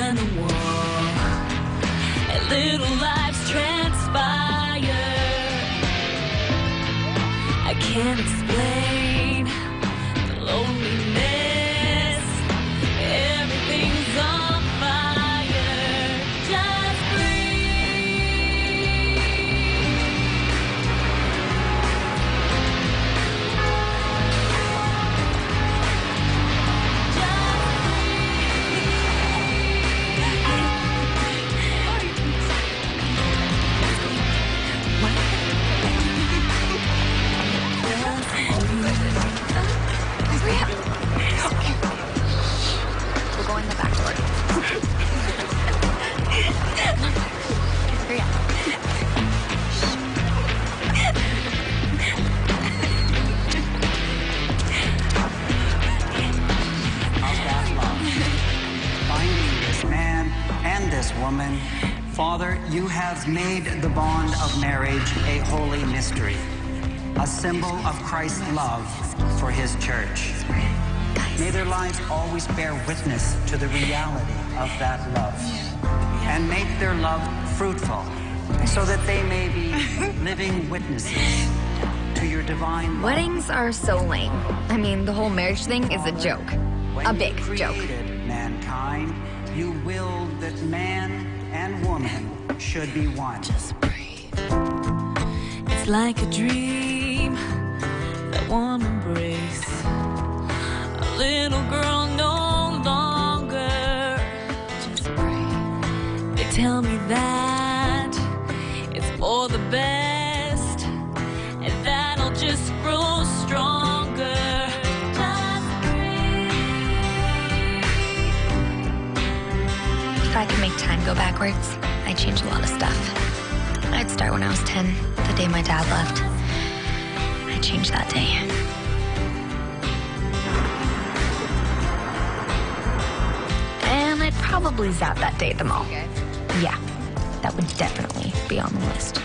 behind the wall, and little lives transpire. I can't explain the loneliness. Everything's on fire. Just breathe. We'll go in the back door. Hurry up. Of that love, binding this man and this woman. Father, you have made the bond of marriage a holy mystery, a symbol of Christ's love for his church. May their lives always bear witness to the reality of that love, and make their love fruitful, so that they may be living witnesses to your divine love. Weddings are so lame. I mean, the whole marriage thing is a joke. A big joke. When you created mankind, you willed that man and woman should be one. Just breathe. It's like a dream that won't embrace. A little girl no longer. Just breathe. They tell me that it's for the best, and that I'll just grow stronger. Just breathe. If I could make time go backwards, I'd change a lot of stuff. I'd start when I was 10, the day my dad left. I'd change that day. And I'd probably zap that day at the mall. Yeah, that would definitely be on the list.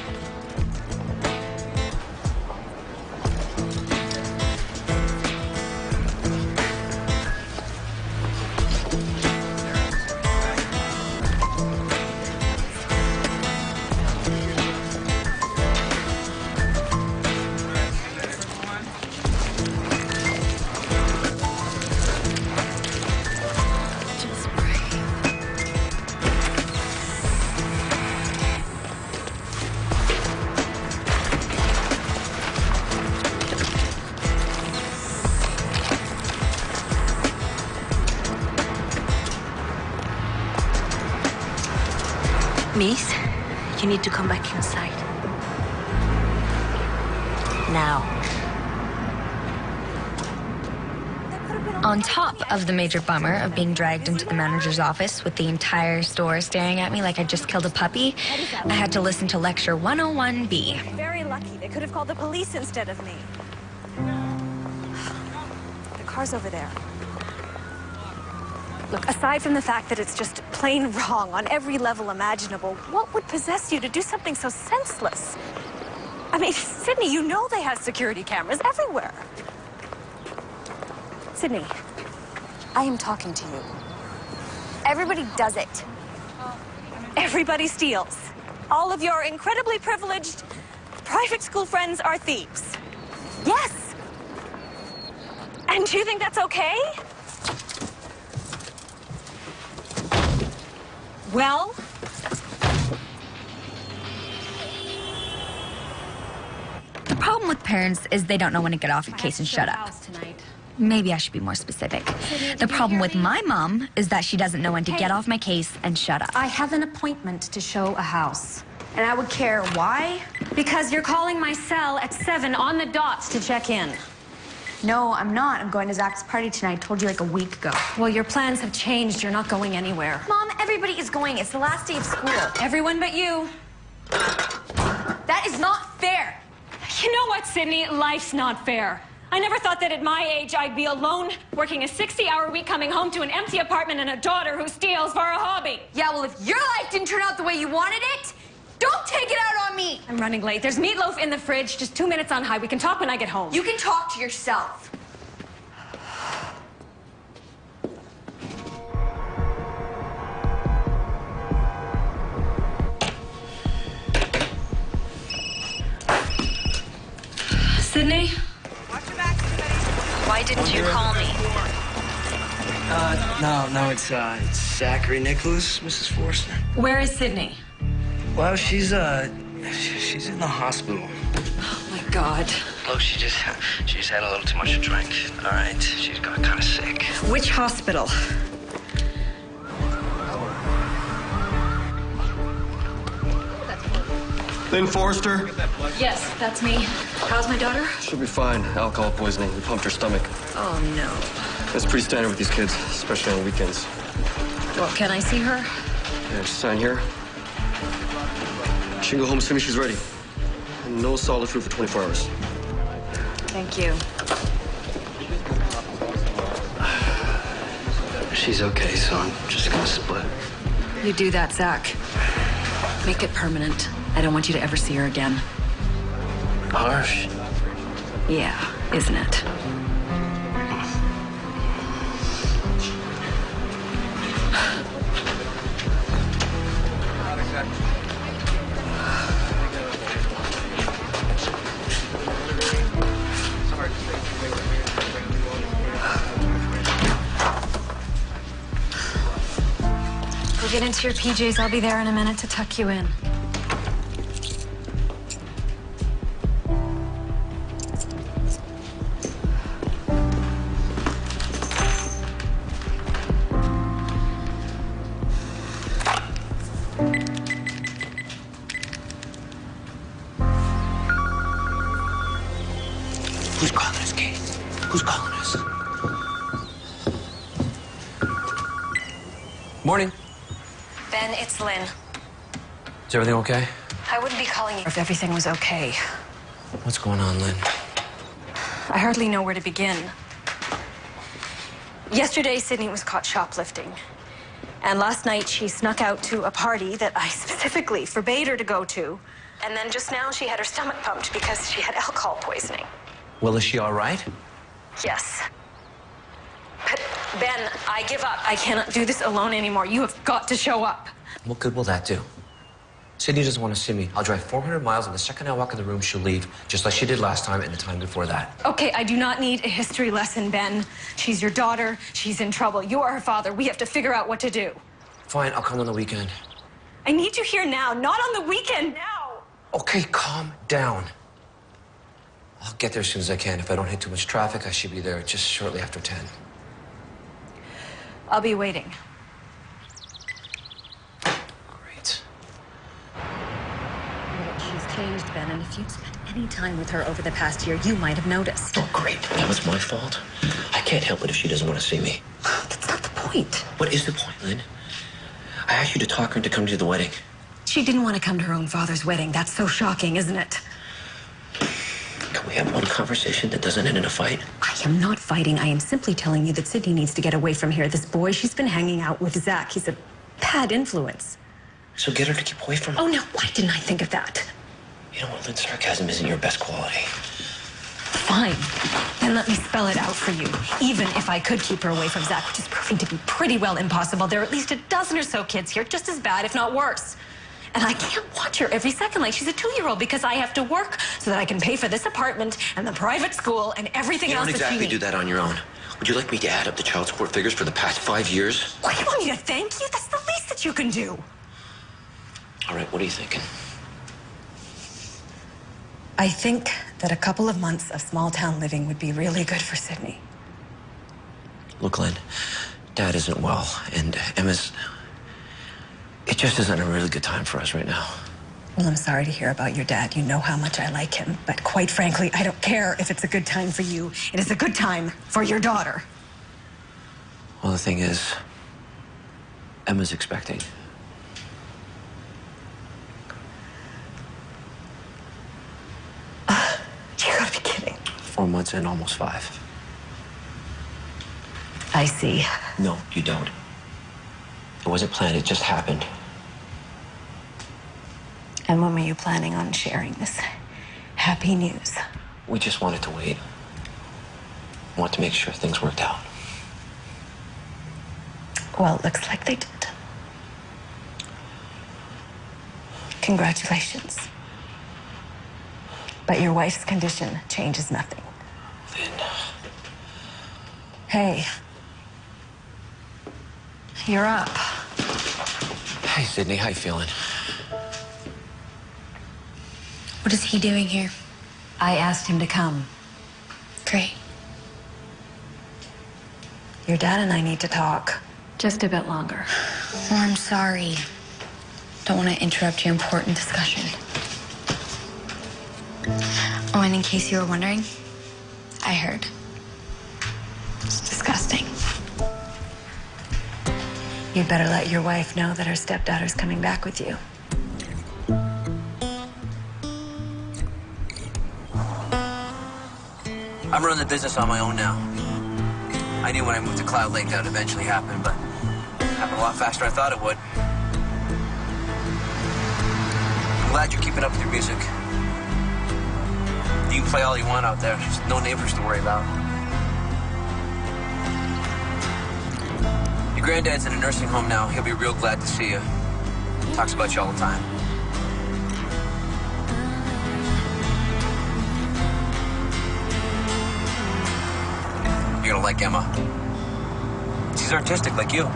Just breathe. Miss, you need to come back inside. Now. On top of the major bummer of being dragged into the manager's office with the entire store staring at me like I just killed a puppy, I had to listen to lecture 101B. Very lucky. They could have called the police instead of me. The car's over there. Look, aside from the fact that it's just plain wrong on every level imaginable, what would possess you to do something so senseless? I mean, Sydney, you know they have security cameras everywhere. Sydney, I am talking to you. Everybody does it. Everybody steals. All of your incredibly privileged private school friends are thieves. Yes. And do you think that's okay? Well, The problem with parents is they don't know when to get off your case and shut up. Maybe I should be more specific. The problem with my mom is that she doesn't know when to get off my case and shut up. I have an appointment to show a house. And I would care why? Because you're calling my cell at 7 on the dot to check in. No, I'm not. I'm going to Zach's party tonight. I told you like a week ago. Well, your plans have changed. You're not going anywhere. Mom, everybody is going. It's the last day of school. Everyone but you. That is not fair. You know what, Sydney? Life's not fair. I never thought that at my age I'd be alone, working a 60-hour week, coming home to an empty apartment and a daughter who steals for a hobby. Yeah, well, if your life didn't turn out the way you wanted it, don't take it out on me. I'm running late. There's meatloaf in the fridge, just 2 minutes on high. We can talk when I get home. You can talk to yourself. Sydney? Why didn't you call me? No, it's Zachary Nicholas, Mrs. Forster. Where is Sydney? Well, she's in the hospital. Oh my God. Look, she just had a little too much to drink. All right, she's got kind of sick. Which hospital? Lynn Forrester? Yes, that's me. How's my daughter? She'll be fine. Alcohol poisoning. We pumped her stomach. Oh no. That's pretty standard with these kids, especially on weekends. Well, can I see her? Yeah, just sign here. She can go home as soon as she's ready. And no solid food for 24 hours. Thank you. She's okay, so I'm just gonna split. You do that, Zach. Make it permanent. I don't want you to ever see her again. Harsh. Yeah, isn't it? Go get into your PJs. I'll be there in a minute to tuck you in. Who's calling us, Kate? Who's calling us? Morning. Ben, it's Lynn. Is everything okay? I wouldn't be calling you if everything was okay. What's going on, Lynn? I hardly know where to begin. Yesterday, Sydney was caught shoplifting. And last night, she snuck out to a party that I specifically forbade her to go to. And then just now, she had her stomach pumped because she had alcohol poisoning. Well, is she all right? Yes. But, Ben, I give up. I cannot do this alone anymore. You have got to show up. What good will that do? Sydney doesn't want to see me. I'll drive 400 miles, and the second I walk in the room, she'll leave, just like she did last time and the time before that. Okay, I do not need a history lesson, Ben. She's your daughter. She's in trouble. You are her father. We have to figure out what to do. Fine, I'll come on the weekend. I need you here now, not on the weekend. Now! Okay, calm down. I'll get there as soon as I can. If I don't hit too much traffic, I should be there just shortly after 10. I'll be waiting. Great. She's changed, Ben, and if you'd spent any time with her over the past year, you might have noticed. Oh, great. That was my fault. I can't help it if she doesn't want to see me. That's not the point. What is the point, Lynn? I asked you to talk her into coming to the wedding. She didn't want to come to her own father's wedding. That's so shocking, isn't it? Can we have one conversation that doesn't end in a fight? I am not fighting. I am simply telling you that Sydney needs to get away from here. This boy she's been hanging out with, Zach, he's a bad influence. So get her to keep away from him. Oh, no, why didn't I think of that? You know what, Lynn? Sarcasm isn't your best quality. Fine. Then let me spell it out for you. Even if I could keep her away from Zach, which is proving to be pretty well impossible, there are at least a dozen or so kids here, just as bad, if not worse. And I can't watch her every second like she's a 2-year-old because I have to work so that I can pay for this apartment and the private school and everything You else don't that she exactly needs. do that on your own. Would you like me to add up the child support figures for the past 5 years? What, you want me to thank you? That's the least that you can do. All right, what are you thinking? I think that a couple of months of small-town living would be really good for Sydney. Look, Lynn, Dad isn't well, and Emma's... It just isn't a really good time for us right now. Well, I'm sorry to hear about your dad. You know how much I like him. But quite frankly, I don't care if it's a good time for you. It is a good time for your daughter. Well, the thing is, Emma's expecting. You gotta be kidding. 4 months in, almost 5. I see. No, you don't. It wasn't planned, it just happened. And when were you planning on sharing this happy news? We just wanted to wait. Want to make sure things worked out. Well, it looks like they did. Congratulations. But But your wife's condition changes nothing. Lynn. Hey. You're up. Hey, Sydney, how you feeling? What is he doing here? I asked him to come. Great. Your dad and I need to talk. Just a bit longer. Well, I'm sorry. Don't want to interrupt your important discussion. Oh, and in case you were wondering, I heard. It's disgusting. You'd better let your wife know that her stepdaughter's coming back with you. I'm running the business on my own now. I knew when I moved to Cloud Lake that would eventually happen, but it happened a lot faster than I thought it would. I'm glad you're keeping up with your music. You can play all you want out there. There's no neighbors to worry about. Your granddad's in a nursing home now. He'll be real glad to see you. Talks about you all the time. You're gonna like Emma. She's artistic like you.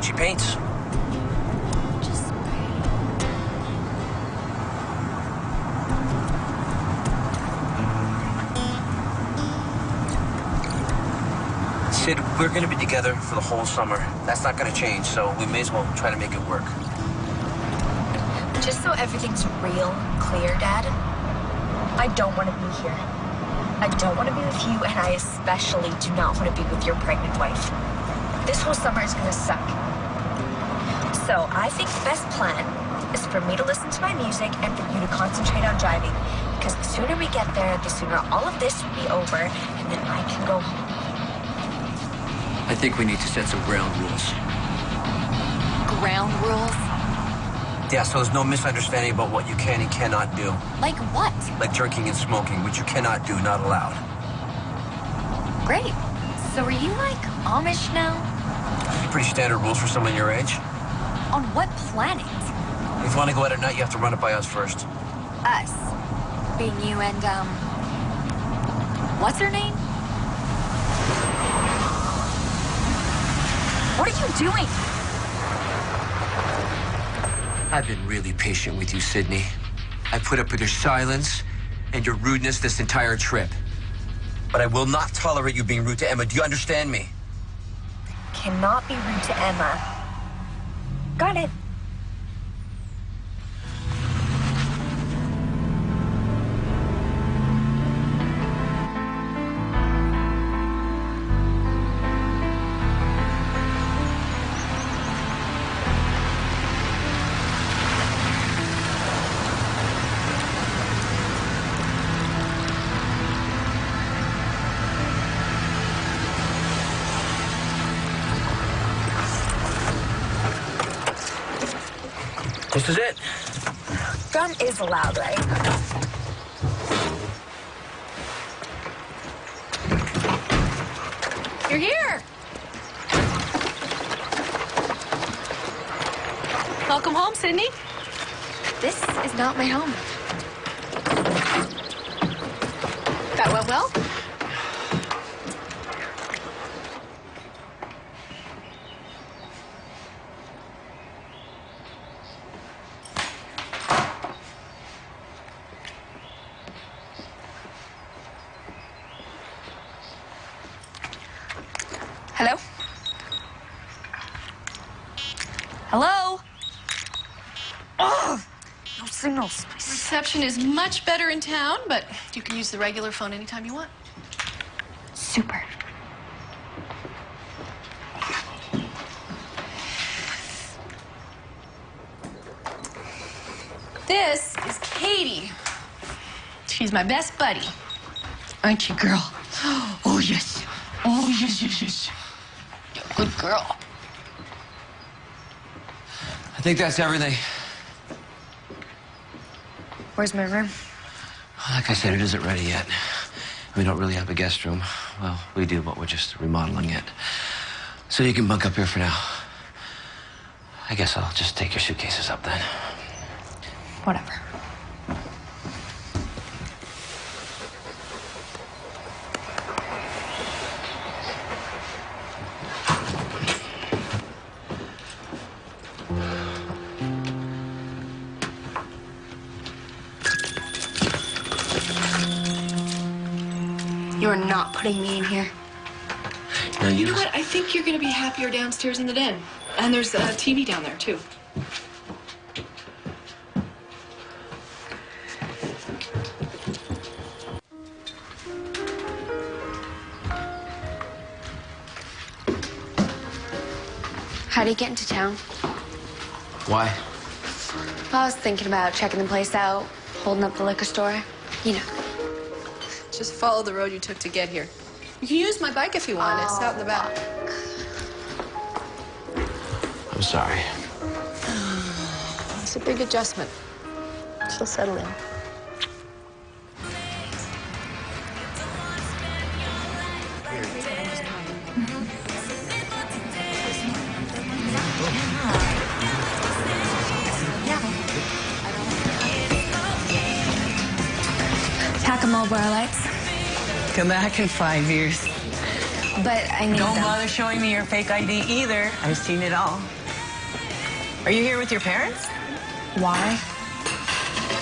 She paints. Sid, we're gonna be together for the whole summer. That's not gonna change, so we may as well try to make it work. Just so everything's real clear, Dad, I don't want to be here. I don't want to be with you, and I especially do not want to be with your pregnant wife. This whole summer is going to suck. So I think the best plan is for me to listen to my music and for you to concentrate on driving. Because the sooner we get there, the sooner all of this will be over, and then I can go home. I think we need to set some ground rules. Ground rules? Yeah, so there's no misunderstanding about what you can and cannot do. Like what? Like drinking and smoking, which you cannot do, not allowed. Great. So are you like Amish now? Pretty standard rules for someone your age. On what planet? If you want to go out at night, you have to run it by us first. Us. Being you and, what's her name? What are you doing? I've been really patient with you, Sydney. I put up with your silence and your rudeness this entire trip. But I will not tolerate you being rude to Emma. Do you understand me? Cannot be rude to Emma. Got it. This is it. Gun is allowed, right? You're here. Welcome home, Sydney. This is not my home. That went well? Hello? Hello? Oh, no signals. Reception is much better in town, but you can use the regular phone anytime you want. Super. This is Katie. She's my best buddy. Aren't you, girl? Oh, yes. Oh, yes, yes, yes. You're a good girl. I think that's everything. Where's my room? Like I said, it isn't ready yet. We don't really have a guest room. Well, we do, but we're just remodeling it. So you can bunk up here for now. I guess I'll just take your suitcases up then. Whatever. are not putting me in here. No, You know what? I think you're going to be happier downstairs in the den. And there's a TV down there, too. How do you get into town? Why? Well, I was thinking about checking the place out, holding up the liquor store. You know. Just follow the road you took to get here. You can use my bike if you want. It's out in the back. I'm sorry. It's a big adjustment. She'll settle in. Pack them all, bar lights. Come back in 5 years. But I need Don't them. bother showing me your fake ID either. I've seen it all. Are you here with your parents? Why?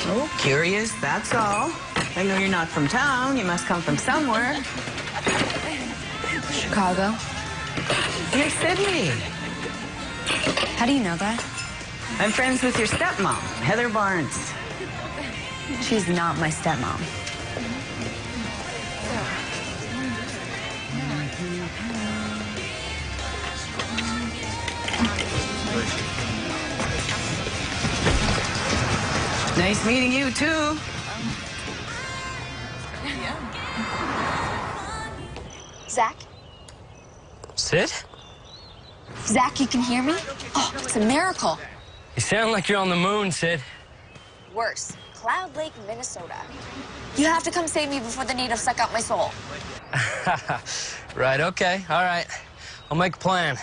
Oh, curious, that's all. I know you're not from town. You must come from somewhere. Chicago. You're Sydney. How do you know that? I'm friends with your stepmom, Heather Barnes. She's not my stepmom. Nice meeting you, too. Zach? Sid? Zach, you can hear me? Oh, it's a miracle. You sound like you're on the moon, Sid. Worse. Cloud Lake, Minnesota. You have to come save me before the natives suck out my soul. Right, okay, all right. I'll make a plan.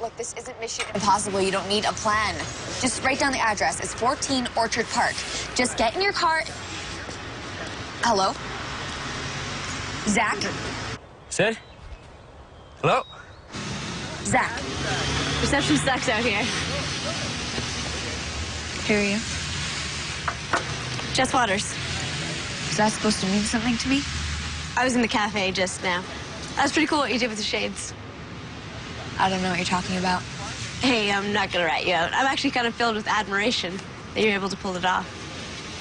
Look, this isn't Mission Impossible. You don't need a plan. Just write down the address. It's 14 Orchard Park. Just get in your car. Hello? Zach? Sid? Hello? Zach. Reception sucks out here. Who are you? Jess Waters. Is that supposed to mean something to me? I was in the cafe just now. That was pretty cool what you did with the shades. I don't know what you're talking about. Hey, I'm not gonna rat you out. I'm actually kind of filled with admiration that you're able to pull it off.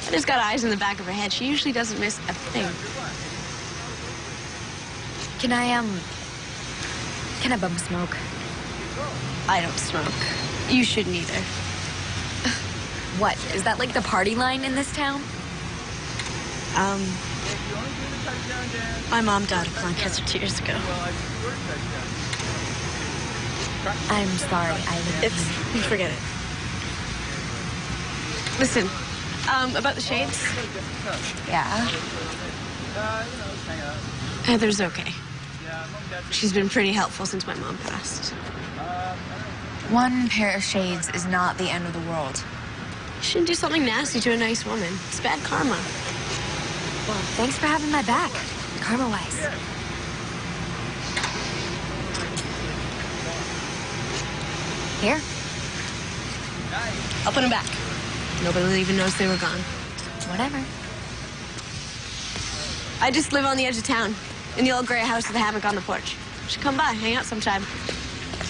I just got eyes in the back of her head. She usually doesn't miss a thing. Can I bum a smoke? I don't smoke. You shouldn't either. What? Is that like the party line in this town? My mom died of lung cancer 2 years ago. I'm sorry. Forget it. Listen, about the shades. Yeah? Heather's okay. She's been pretty helpful since my mom passed. One pair of shades is not the end of the world. You shouldn't do something nasty to a nice woman. It's bad karma. Well, thanks for having my back, karma-wise. Here. I'll put them back. Nobody will even notice they were gone. Whatever. I just live on the edge of town, in the old gray house with a hammock on the porch. You should come by, hang out sometime.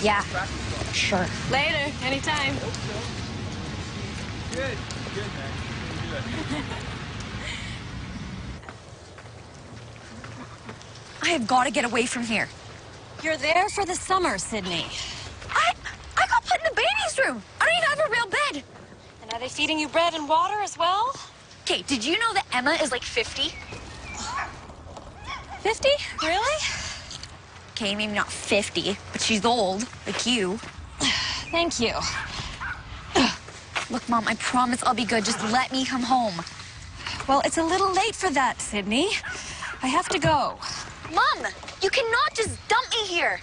Yeah, sure. Later, anytime. Good, man. I have got to get away from here. You're there for the summer, Sydney. I got put in the baby's room. I don't even have a real bed. And are they feeding you bread and water as well? Okay, did you know that Emma is like 50? 50? Really? Okay, maybe not 50, but she's old, like you. Thank you. Look, Mom, I promise I'll be good. Just let me come home. Well, it's a little late for that, Sydney. I have to go. Mom, you cannot just dump me here.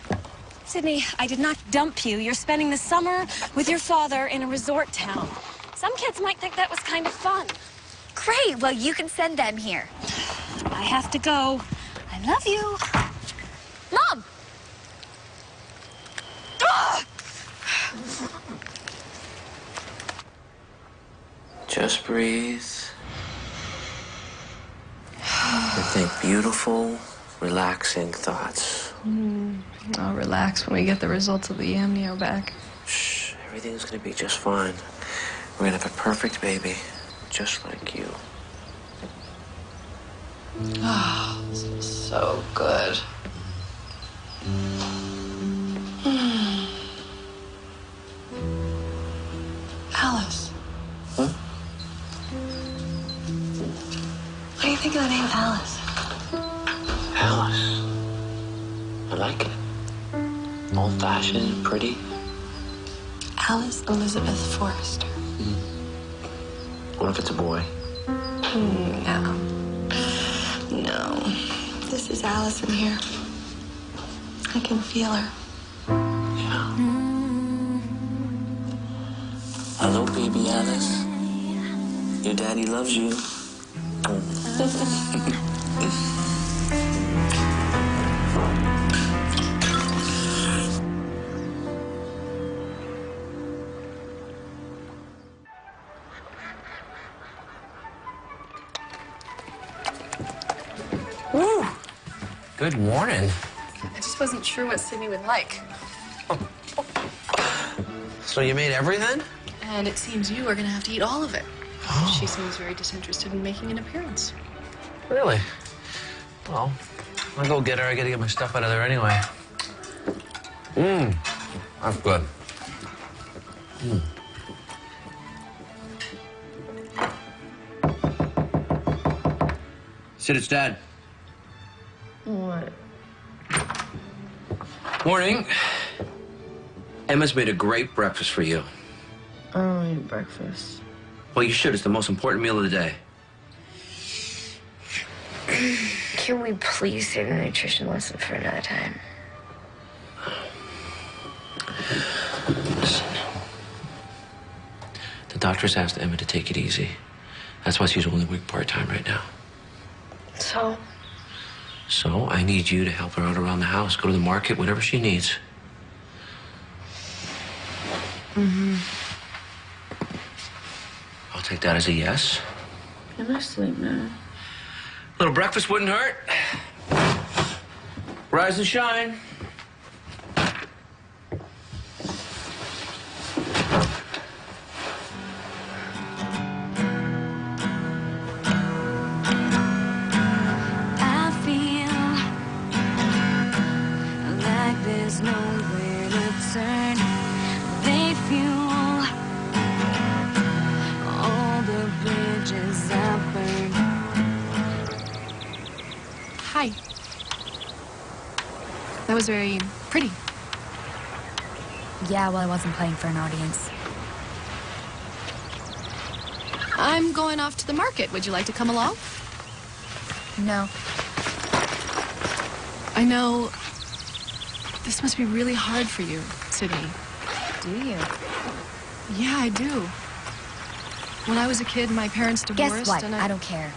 Sydney, I did not dump you. You're spending the summer with your father in a resort town. Some kids might think that was kind of fun. Great, well, you can send them here. I have to go. I love you. Mom! Ah! Just breathe. And think beautiful, relaxing thoughts. I'll relax when we get the results of the amnio back. Shh, everything's gonna be just fine. We're gonna have a perfect baby, just like you. Oh, this is so good. Alice. Huh? What do you think of the name Alice? Alice. I like it. Old-fashioned, pretty. Alice Elizabeth Forrester. What if it's a boy? No. No. This is Alice in here. I can feel her. Yeah. Hello, baby Alice. Your daddy loves you. Woo! Good morning. I just wasn't sure what Sydney would like. So you made everything? And it seems you are going to have to eat all of it. She seems very disinterested in making an appearance. Really? Well, I'll go get her. I gotta get my stuff out of there anyway. That's good. Sid, it's Dad. What? Morning. Emma's made a great breakfast for you. I don't eat breakfast. Well, you should. It's the most important meal of the day. Can we please save the nutrition lesson for another time? Listen. The doctor's asked Emma to take it easy. That's why she's only working part-time right now. So? So I need you to help her out around the house. Go to the market, whatever she needs. I'll take that as a yes. Can I sleep now? Little breakfast wouldn't hurt. Rise and shine. I feel like there's nowhere to turn. They fuel all the bridges I've burned. Hi. That was very pretty. Yeah, well, I wasn't playing for an audience. I'm going off to the market. Would you like to come along? No. I know this must be really hard for you, Sydney. Do you? Yeah, I do. When I was a kid, my parents divorced. Guess what? And I don't care.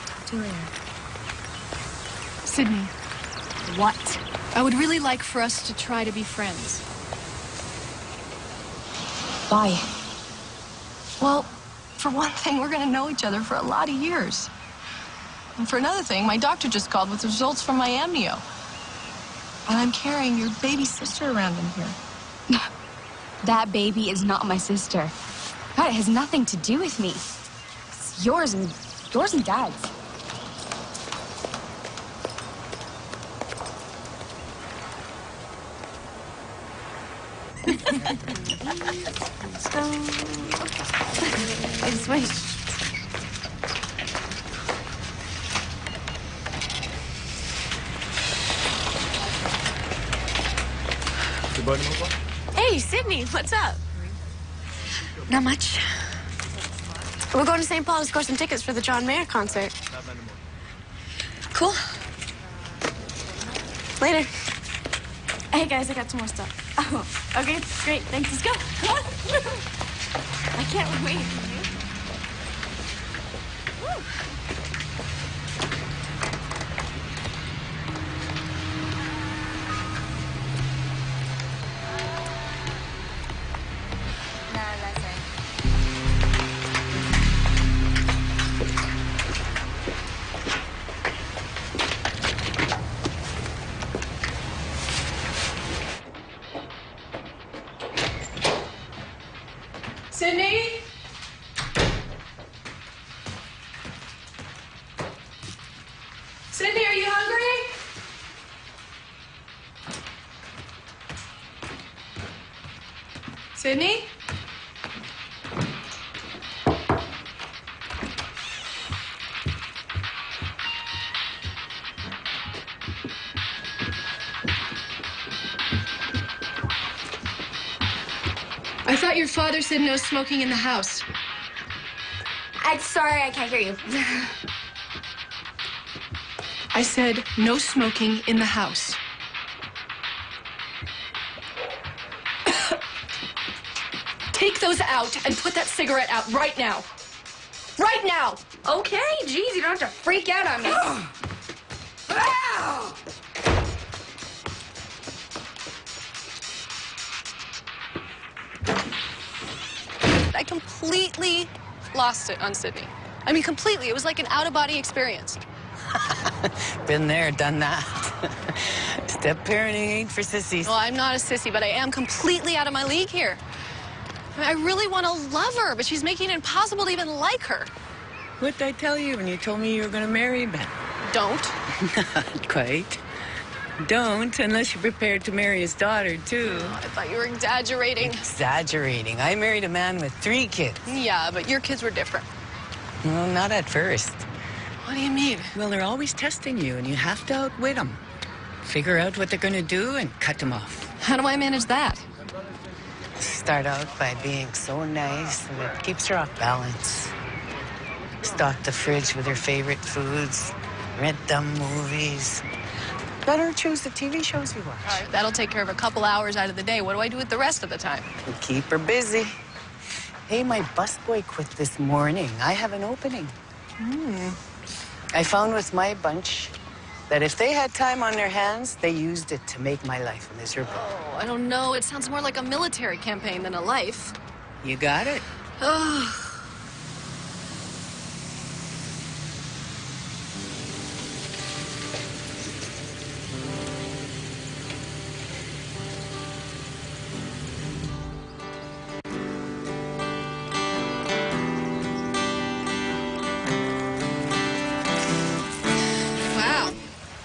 Talk to you later. Sydney, What? I would really like for us to try to be friends. Why? Well, for one thing, we're going to know each other for a lot of years. And for another thing, my doctor just called with the results from my amnio. And I'm carrying your baby sister around in here. That baby is not my sister. God, it has nothing to do with me. It's yours and Dad's. It's my... Hey, Sydney, what's up? Not much. We're going to St. Paul to score some tickets for the John Mayer concert. Cool. Later. Hey, guys, I got some more stuff. Oh, okay, great. Thanks. Let's go. Come on. I can't wait. Woo. Sydney? Sydney, are you hungry? Sydney? I thought your father said no smoking in the house. I'm sorry, I can't hear you. I said no smoking in the house. Take those out and put that cigarette out right now. Right now! Okay, geez, you don't have to freak out on me. I completely lost it on Sydney. I mean, completely. It was like an out-of-body experience. Been there, done that. Step parenting ain't for sissies. Well, I'm not a sissy, but I am completely out of my league here. I really want to love her, but she's making it impossible to even like her. What did I tell you when you told me you were going to marry Ben? Don't. Not quite. Don't, unless you're prepared to marry his daughter, too. Oh, I thought you were exaggerating. Exaggerating. I married a man with 3 kids. Yeah, but your kids were different. Well, not at first. What do you mean? Well, they're always testing you, and you have to outwit them. Figure out what they're going to do and cut them off. How do I manage that? Start out by being so nice and it keeps her off balance. Stock the fridge with her favorite foods, rent them movies. Let her choose the TV shows you watch. All right, that'll take care of a couple hours out of the day. What do I do with the rest of the time? And keep her busy. Hey, my busboy quit this morning. I have an opening. I found with my bunch that if they had time on their hands, they used it to make my life miserable. Oh, I don't know. It sounds more like a military campaign than a life. You got it. Oh.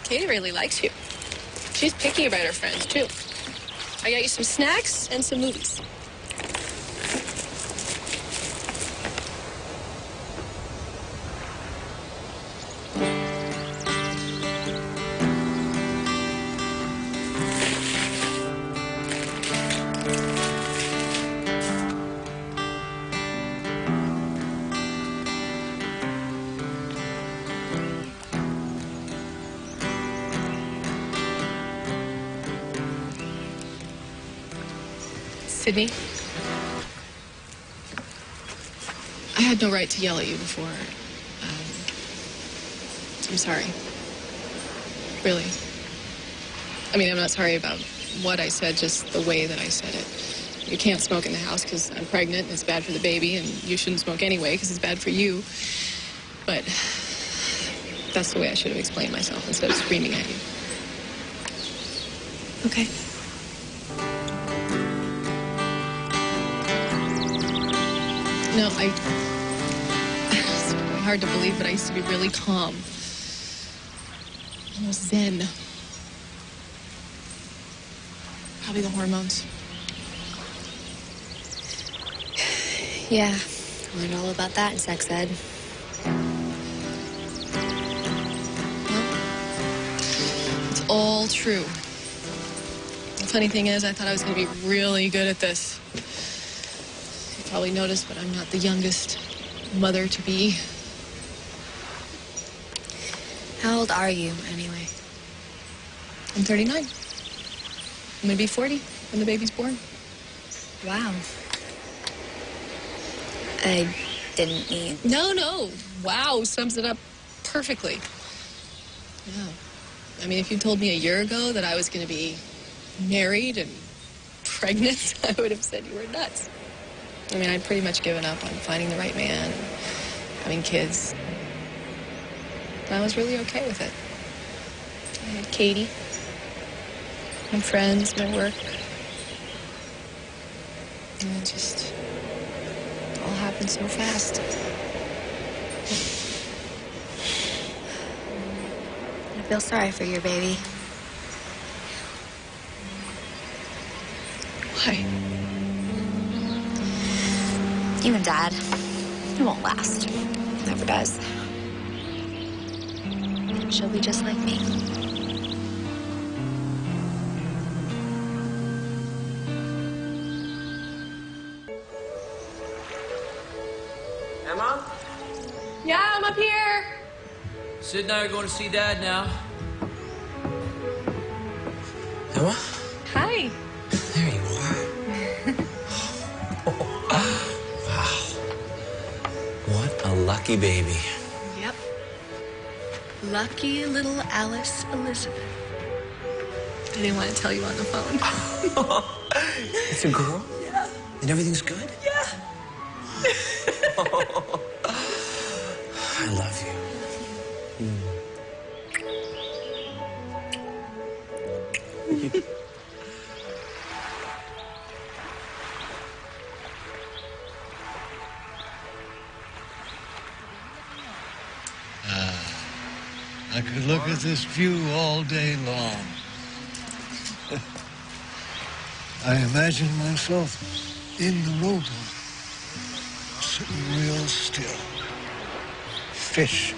Katie really likes you. She's picky about her friends, too. I got you some snacks and some movies. Sydney, I had no right to yell at you before. I'm sorry. Really. I mean, I'm not sorry about what I said, just the way that I said it. You can't smoke in the house because I'm pregnant and it's bad for the baby, and you shouldn't smoke anyway because it's bad for you. But that's the way I should have explained myself instead of screaming at you. Okay. No, it's really hard to believe, but I used to be really calm. Almost zen. Probably the hormones. Yeah, I learned all about that in sex ed. Well, it's all true. The funny thing is, I thought I was going to be really good at this. You probably noticed, but I'm not the youngest mother-to-be. How old are you, anyway? I'm 39. I'm going to be 40 when the baby's born. Wow. I didn't mean... No. Wow sums it up perfectly. Yeah. I mean, if you told me a year ago that I was going to be married and pregnant, I would have said you were nuts. I mean, I'd pretty much given up on finding the right man and having kids. I was really okay with it. I had Katie, my friends, my work. And happened so fast. I feel sorry for your baby. Why? You and Dad. It won't last. It never does. She'll be just like me. Emma? Yeah, I'm up here. Sid and I are going to see Dad now. Emma? Hi. There you are. Wow. What a lucky baby. Yep. Lucky little Alice Elizabeth. I didn't want to tell you on the phone. It's a girl? Yeah. And everything's good? Yeah. I love you. I could look at this view all day long. I imagine myself in the rowboat, sitting real still. Fish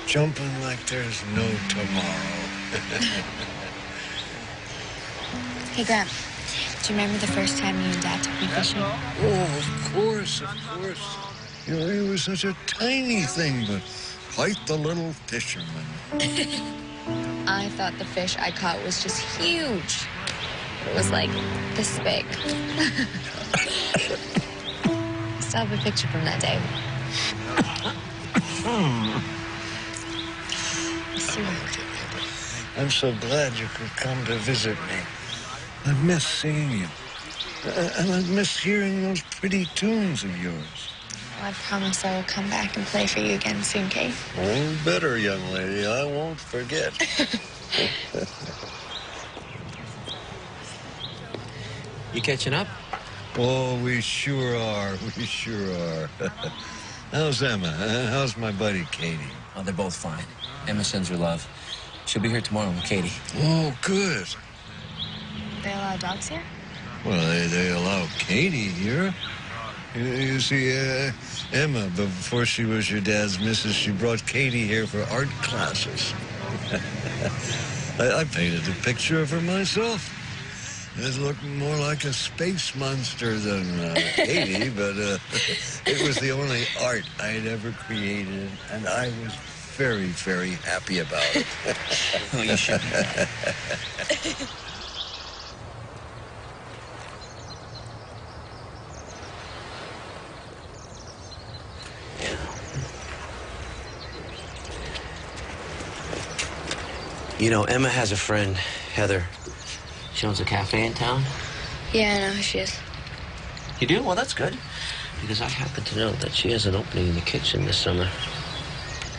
jumping like there's no tomorrow. Hey, Graham. Do you remember the first time you and Dad took me fishing? Oh, of course, of course. You know, he was such a tiny thing, but quite the little fisherman. I thought the fish I caught was just huge. It was like this big. I still have a picture from that day. I'm so glad you could come to visit me. I miss seeing you. And I miss hearing those pretty tunes of yours. Well, I promise I will come back and play for you again soon, Kate. Oh, better, young lady. I won't forget. You catching up? Oh, we sure are. We sure are. How's Emma? How's my buddy, Katie? Oh, they're both fine. Emma sends her love. She'll be here tomorrow with Katie. Oh, good. They allow dogs here? Well, they allow Katie here. You see, Emma, before she was your dad's missus, she brought Katie here for art classes. I painted a picture of her myself. It looked more like a space monster than Katie, but it was the only art I'd ever created, and I was very, very happy about it. Oh, you should. You know, Emma has a friend, Heather. She owns a cafe in town. Yeah, I know who she is. You do? Well, that's good. Because I happen to know that she has an opening in the kitchen this summer.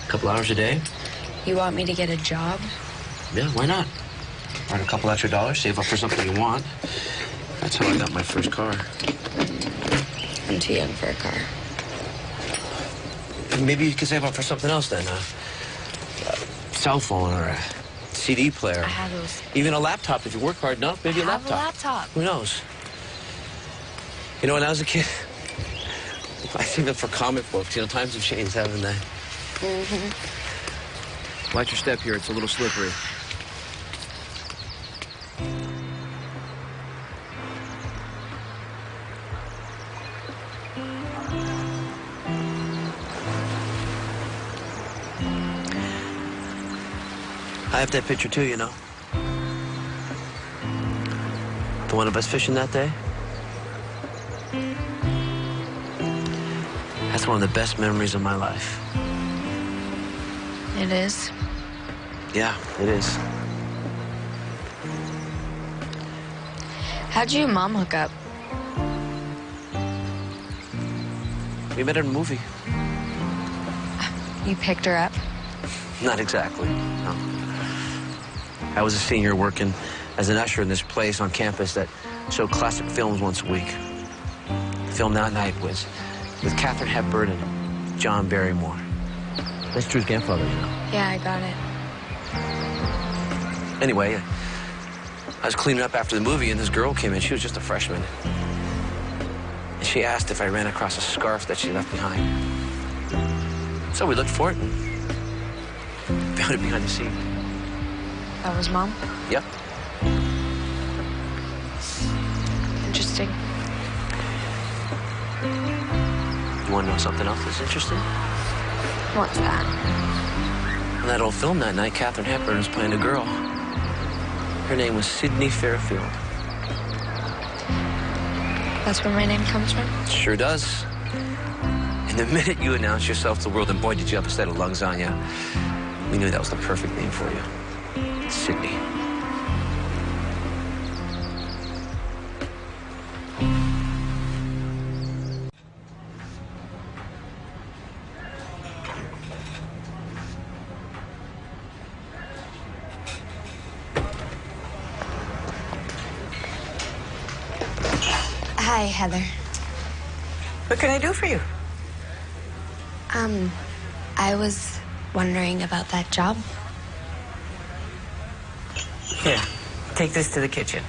A couple hours a day. You want me to get a job? Yeah, why not? Earn a couple extra dollars, save up for something you want. That's how I got my first car. I'm too young for a car. Maybe you could save up for something else then. A cell phone or a CD player. I have those. Even a laptop if you work hard enough. Maybe a laptop. I have a laptop. Who knows? You know, when I was a kid, I saved up for comic books. You know, times have changed, haven't they? Mm-hmm. Watch your step here. It's a little slippery. I have that picture too, you know. The one of us fishing that day. That's one of the best memories of my life. It is? Yeah, it is. How'd you and Mom hook up? We met at a movie. You picked her up? Not exactly, no. I was a senior working as an usher in this place on campus that showed classic films once a week. The film that night was with Katharine Hepburn and John Barrymore. That's Drew's grandfather, you know. Yeah, I got it. Anyway, I was cleaning up after the movie, and this girl came in. She was just a freshman. And she asked if I ran across a scarf that she left behind. So we looked for it and found it behind the seat. That was Mom? Yep. Interesting. You want to know something else that's interesting? What's that? In that old film that night, Katharine Hepburn was playing a girl. Her name was Sydney Fairfield. That's where my name comes from? Sure does. And the minute you announced yourself to the world, and boy, did you have a set of lungs on you, we knew that was the perfect name for you. Sydney. Hi, Heather. What can I do for you? I was wondering about that job. Here, take this to the kitchen.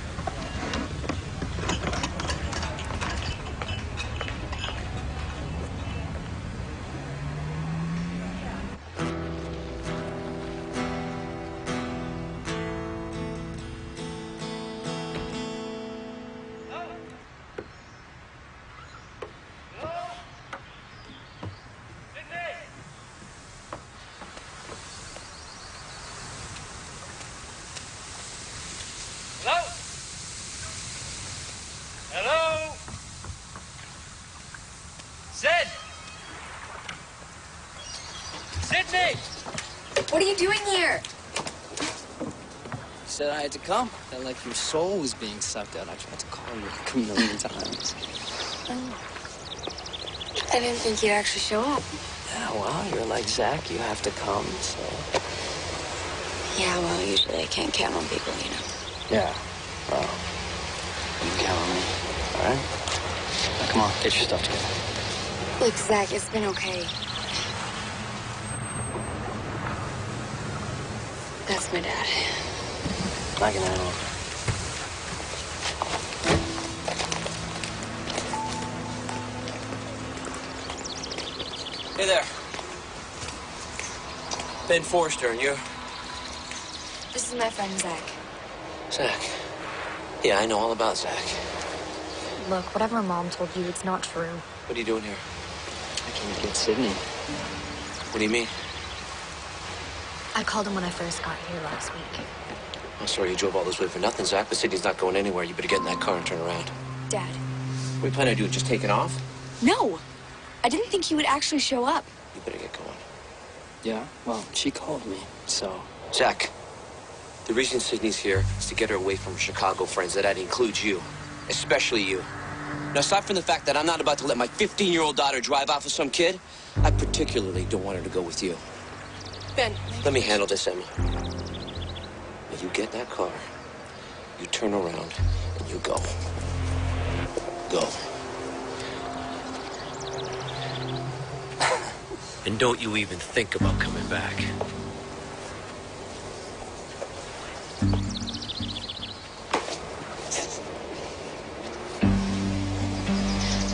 Hello? Sid! Sydney! What are you doing here? You said I had to come. Felt like your soul was being sucked out. I tried to call you like a million times. I didn't think you'd actually show up. Yeah, well, you're like Zach. You have to come, so... Yeah, well, usually I can't count on people, you know. Yeah, well, you can count on me, all right? Now, come on, get your stuff together. Look, Zach, it's been okay. That's my dad. I can handle it. Hey there. Ben Forrester, and you're... This is my friend, Zach. Zach. Yeah, I know all about Zach. Look, whatever Mom told you, it's not true. What are you doing here? I came to get Sydney. What do you mean? I called him when I first got here last week. I'm sorry you drove all this way for nothing, Zach, but Sydney's not going anywhere. You better get in that car and turn around. Dad. What are you planning on doing, just taking off? No! I didn't think he would actually show up. You better get going. Yeah, well, she called me, so... Zach, the reason Sydney's here is to get her away from her Chicago friends. That includes you, especially you. Now, aside from the fact that I'm not about to let my 15-year-old daughter drive off with some kid, I particularly don't want her to go with you. Ben. Let me handle this, Emma. Now, you get in that car, you turn around, and you go. Go. And don't you even think about coming back.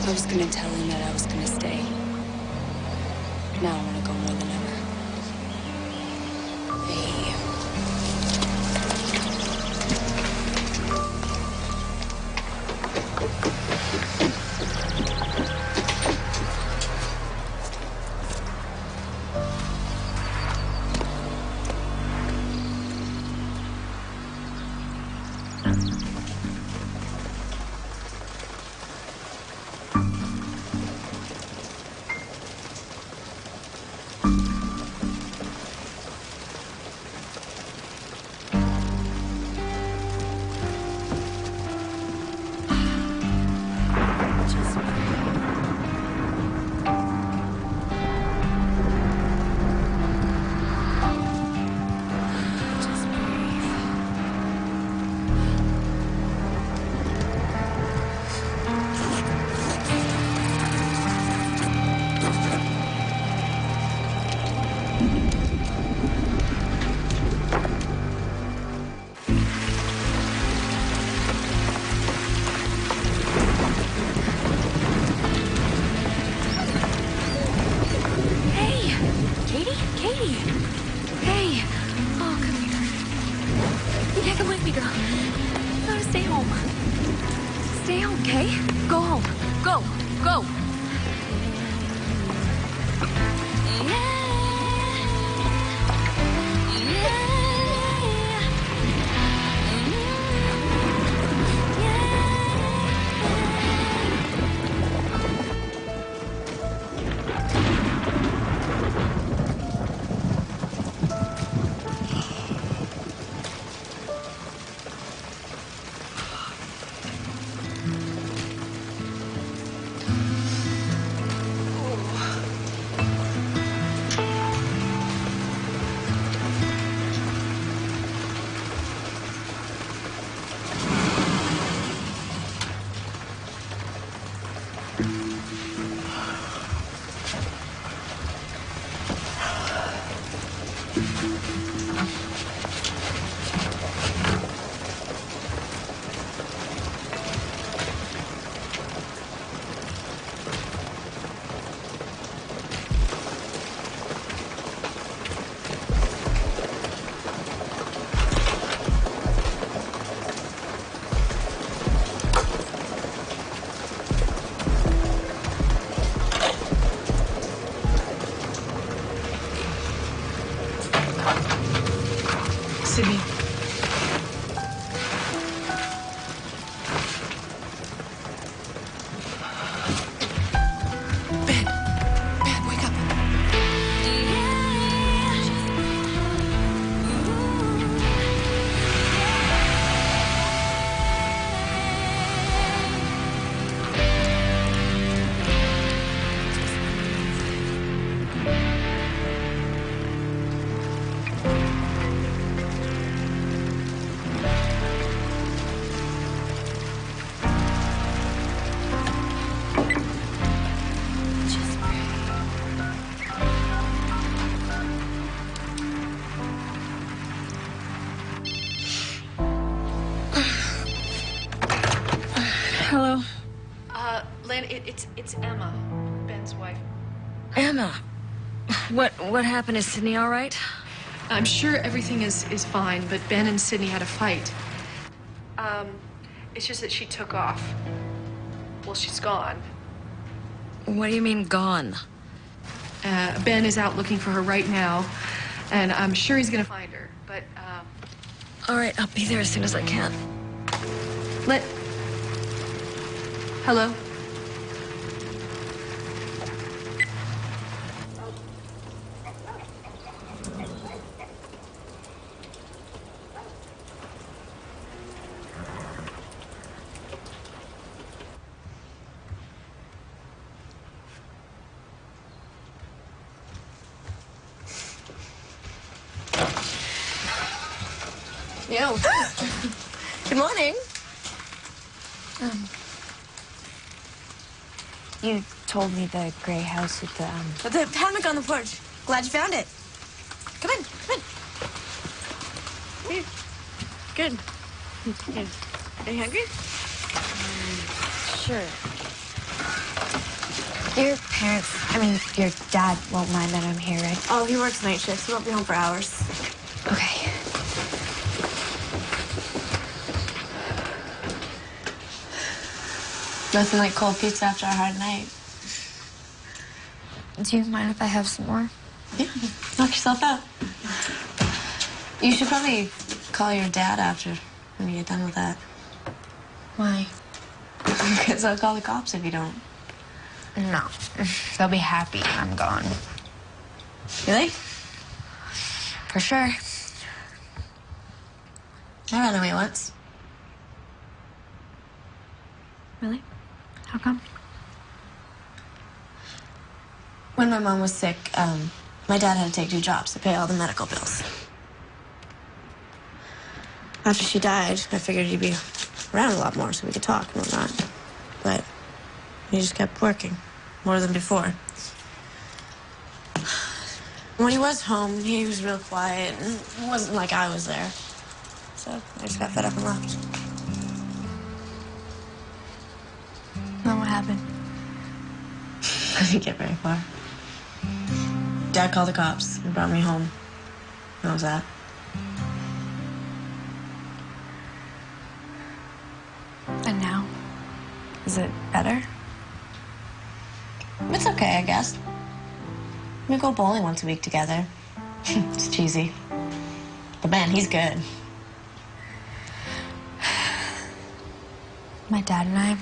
I was gonna tell him that I was gonna stay. Now I wanna go more than ever. Hey. girl. You gotta stay home. Stay home, okay? Go home. Go. Go. Sydney. Ben, wake up. Hello? Len, it's Emma, Ben's wife. Emma. What happened? Is Sydney all right? I'm sure everything is fine, but Ben and Sydney had a fight. It's just that she took off. Well, she's gone. What do you mean, gone? Ben is out looking for her right now, and I'm sure he's gonna find her, but, All right, I'll be there as soon as I can. Hello? Yo. Good morning. You told me the gray house with the, The hammock on the porch. Glad you found it. Come in. Here. Good. Good. Are you hungry? Sure. Your your dad won't mind that I'm here, right? Oh, he works night shifts. He won't be home for hours. Okay. Nothing like cold pizza after a hard night. Do you mind if I have some more? Yeah, knock yourself out. You should probably call your dad after when you get done with that. Why? Because I'll call the cops if you don't. No. They'll be happy I'm gone. Really? For sure. I ran away once. Really? How come? When my mom was sick, my dad had to take 2 jobs to pay all the medical bills. After she died, I figured he'd be around a lot more so we could talk and whatnot. But he just kept working, more than before. When he was home, he was real quiet, and it wasn't like I was there. So I just got fed up and left. Then what happened? I didn't get very far. Dad called the cops and brought me home. That was that. Is it better? It's okay, I guess. We go bowling once a week together. It's cheesy. But man, he's good. My dad and I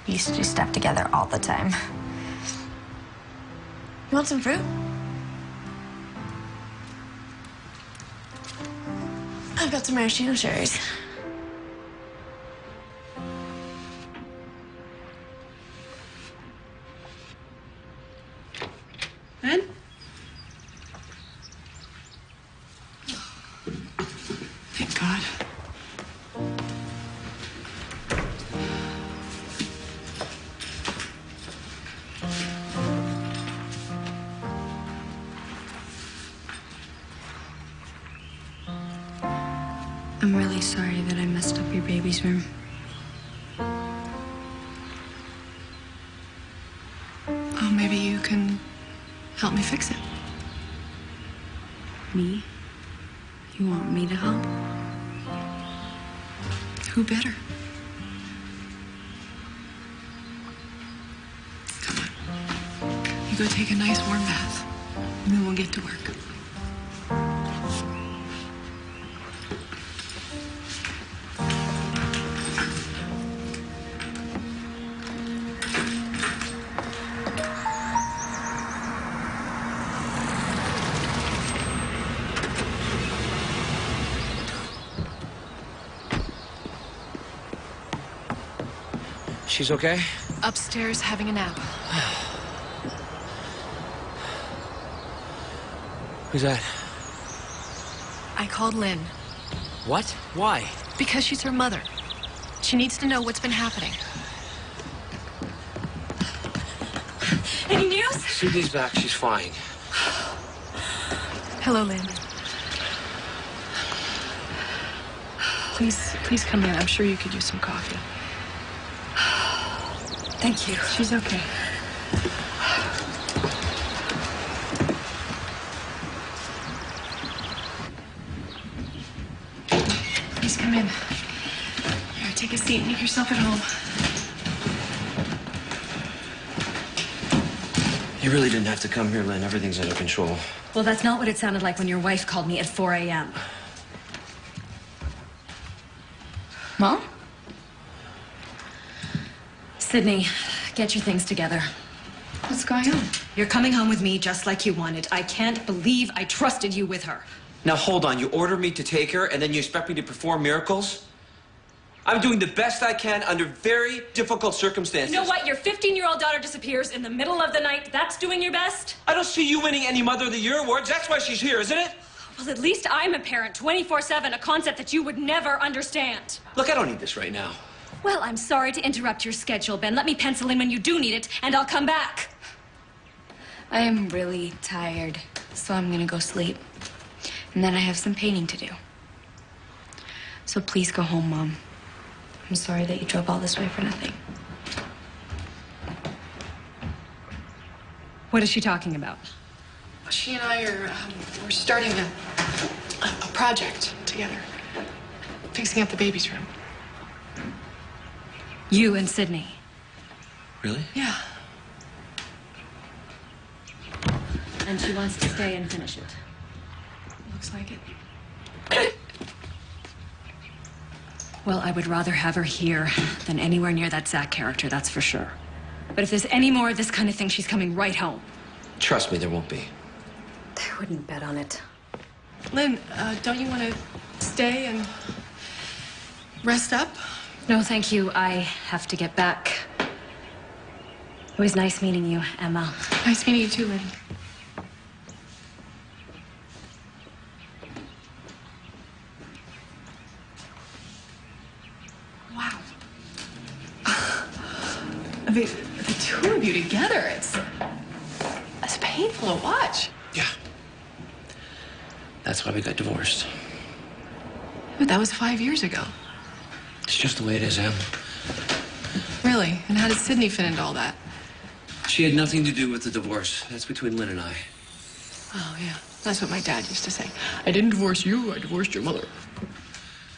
used to do stuff together all the time. You want some fruit? I've got some maraschino cherries. Ben? Thank God. I'm really sorry that I messed up your baby's room. Oh, maybe you can help me fix it. Me? You want me to help? Who better? Come on. You go take a nice warm bath, and then we'll get to work. She's okay? Upstairs having a nap. Who's that? I called Lynn What? Why? because she's her mother. She needs to know what's been happening. Any news? Sydney's back. She's fine. Hello, Lynn. Please come in. I'm sure you could use some coffee. Thank you. She's okay. Please come in. Here, take a seat. Make yourself at home. You really didn't have to come here, Lynn. Everything's under control. Well, that's not what it sounded like when your wife called me at 4 a.m. Mom? Sydney, get your things together. What's going on? You're coming home with me just like you wanted. I can't believe I trusted you with her. Now, hold on. You ordered me to take her, and then you expect me to perform miracles? I'm doing the best I can under very difficult circumstances. You know what? Your 15-year-old daughter disappears in the middle of the night. That's doing your best? I don't see you winning any Mother of the Year awards. That's why she's here, isn't it? Well, at least I'm a parent 24/7, a concept that you would never understand. Look, I don't need this right now. Well, I'm sorry to interrupt your schedule, Ben. Let me pencil in when you do need it, and I'll come back. I am really tired, so I'm gonna go sleep. And then I have some painting to do. So please go home, Mom. I'm sorry that you drove all this way for nothing. What is she talking about? She and I are we're starting a project together. Fixing up the baby's room. You and Sydney. Really? Yeah. And she wants to stay and finish it. Looks like it. Well, I would rather have her here than anywhere near that Zach character, that's for sure. But if there's any more of this kind of thing, she's coming right home. Trust me, there won't be. I wouldn't bet on it. Lynn, don't you want to stay and rest up? No, thank you. I have to get back. It was nice meeting you, Emma. Nice meeting you too, Lynn. Wow. The two of you together, it's painful to watch. Yeah. That's why we got divorced. But that was 5 years ago. It's just the way it is, Em. Really? And how did Sydney fit into all that? She had nothing to do with the divorce. That's between Lynn and I. Oh, yeah. That's what my dad used to say. I didn't divorce you, I divorced your mother.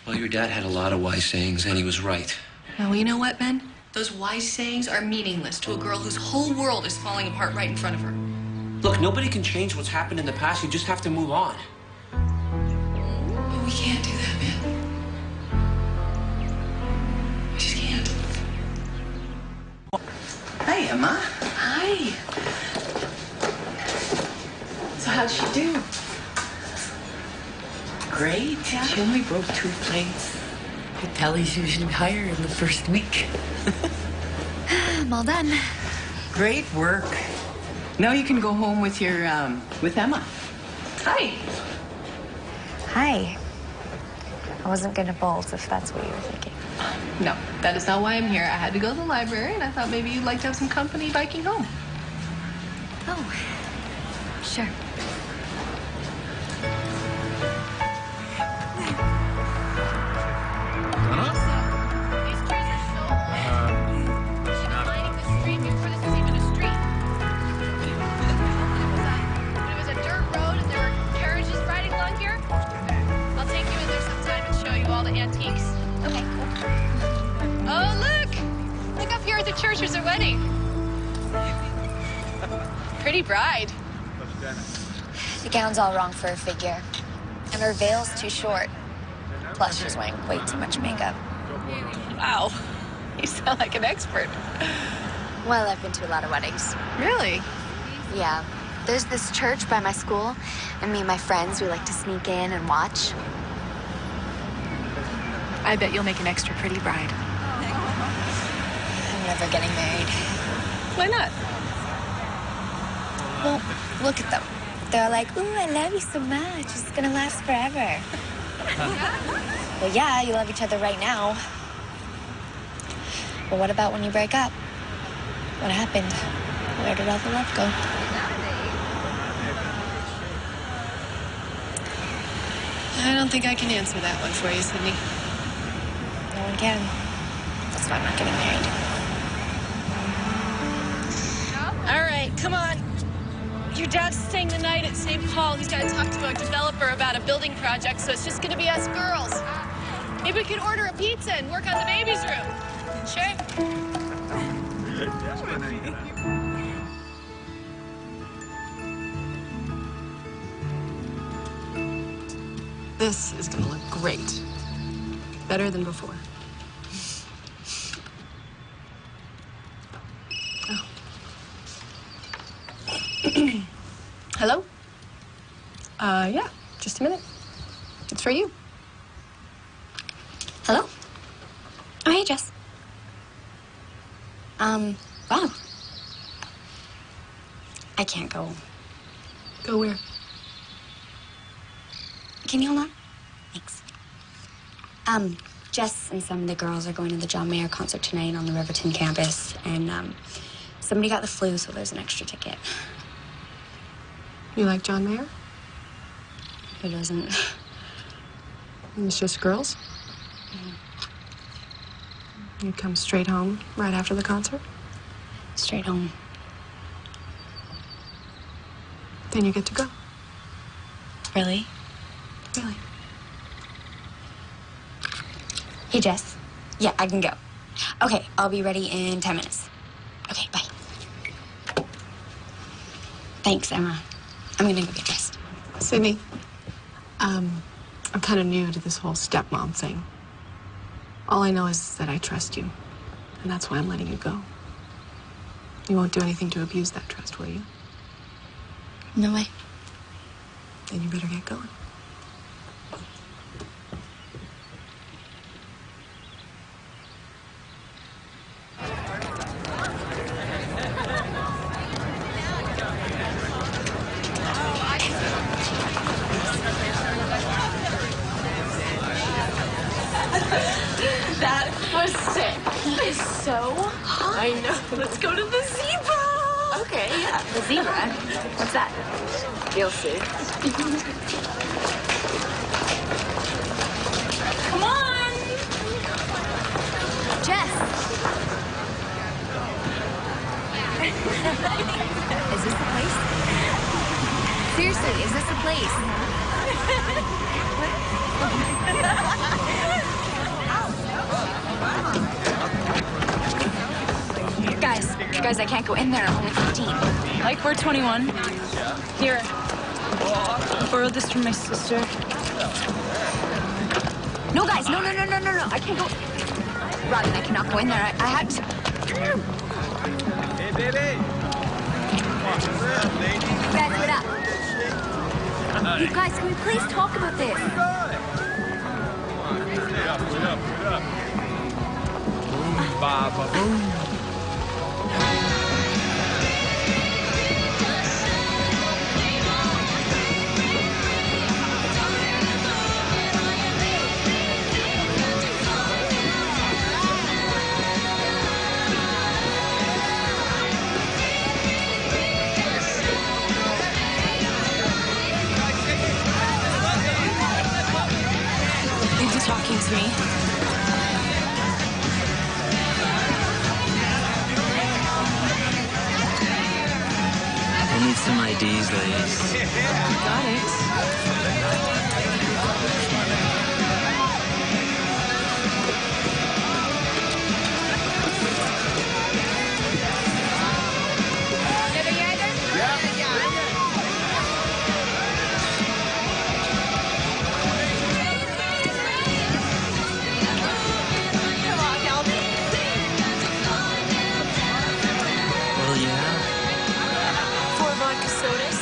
Well, your dad had a lot of wise sayings, and he was right. Well, you know what, Ben? Those wise sayings are meaningless to a girl whose whole world is falling apart right in front of her. Look, nobody can change what's happened in the past. You just have to move on. But we can't do that, man. We just can't. Hi, Emma. Hi. So how'd she do? Great. Yeah? She only broke 2 plates. The tally's usually higher in the first week. I'm all done. Great work. Now you can go home with your, with Emma. Hi. Hi. I wasn't gonna bolt if that's what you were thinking. No, that is not why I'm here. I had to go to the library, and I thought maybe you'd like to have some company biking home. Oh, sure. Church, a wedding. Pretty bride. The gown's all wrong for her figure. And her veil's too short. Plus, she's wearing way too much makeup. Wow. You sound like an expert. Well, I've been to a lot of weddings. Really? Yeah. There's this church by my school, and me and my friends, we like to sneak in and watch. I bet you'll make an extra pretty bride. I'm never getting married. Why not? Well, look at them. They're like, ooh, I love you so much. It's gonna last forever. Well, yeah, you love each other right now. But what about when you break up? What happened? Where did all the love go? I don't think I can answer that one for you, Sydney. No one can. That's why I'm not getting married. All right, come on. Your dad's staying the night at St. Paul. He's got to talk to a developer about a building project, so it's just going to be us girls. Maybe we could order a pizza and work on the baby's room. Sure? This is going to look great. Better than before. Hello? Yeah, just a minute. It's for you. Hello? Oh, hey, Jess. Wow. I can't go. Go where? Can you hold on? Thanks. Jess and some of the girls are going to the John Mayer concert tonight on the Riverton campus, and, somebody got the flu, so there's an extra ticket. You like John Mayer? Who doesn't? It's just girls? You come straight home right after the concert? Straight home. Then you get to go. Really? Really? Hey, Jess. Yeah, I can go. Okay, I'll be ready in 10 minutes. Okay, bye. Thanks, Emma. I'm gonna go get dressed. Sydney, I'm kind of new to this whole stepmom thing. All I know is that I trust you, and that's why I'm letting you go. You won't do anything to abuse that trust, will you? No way. Then you better get going. That was sick. It's so hot. I know. Let's go to the zebra. Okay, yeah. The zebra? What's that? You'll see. Come on! Jess! Is this the place? Seriously, is this the place? Guys, I can't go in there. I'm only 15. Like, we're 21. Here. I borrowed this from my sister. No, guys, no. I can't go. Robin, I cannot go in there. I have to. Hey, baby. Guys, what up? You guys, can we please talk about this? Put it up. Boom, ba, ba, boom. Are you talking to me? I need some IDs, ladies. Got it. Well, yeah. 4 vodka sodas.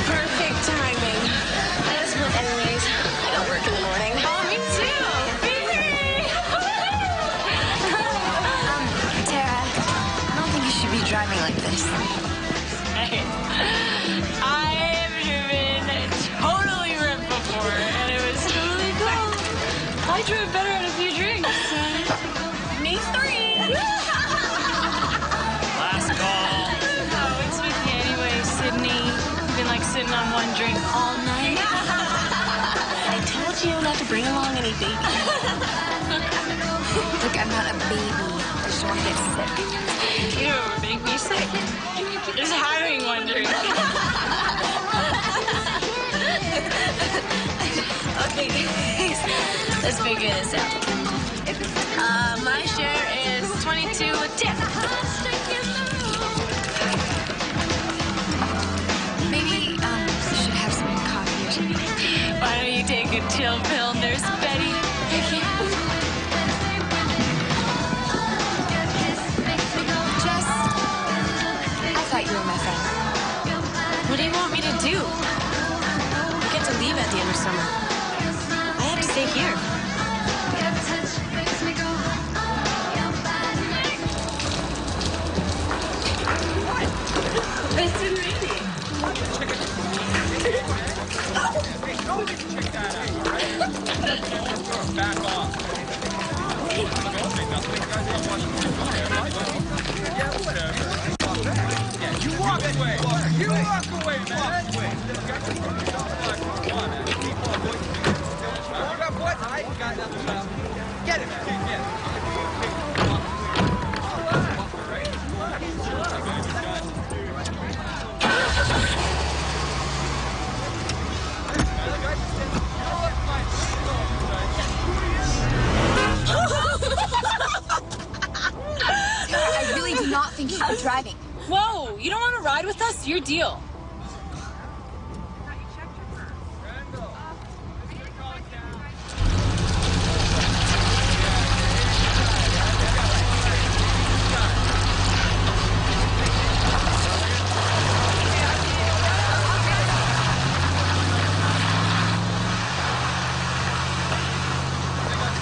Perfect timing. Anyways, I don't work in the morning. Oh, me too. Tara, I don't think you should be driving like this. Hey, I have driven totally ripped before, and it was totally cool. I drove better on a few drinks. Me 3. Last call. Oh, it's with you anyway, Sydney. You've been like sitting on one drink all night. I told you not to bring along any baby. Look, I'm not a baby. I just want to get sick. You know what would make me sick? Just having one drink. Okay, guys, let's figure this out. My share is 22 with tip. Maybe you should have some coffee or something. Why don't you take a chill pill, Nurse Betty? Jess, I thought you were my friend. What do you want me to do? I get to leave at the end of summer. I have to stay here. It's been raining. Back off. Yeah, whatever. Yeah, you walk away. You walk away, man. Get it, man. Get it. I really do not think you should be driving. Whoa, you don't want to ride with us? Your deal.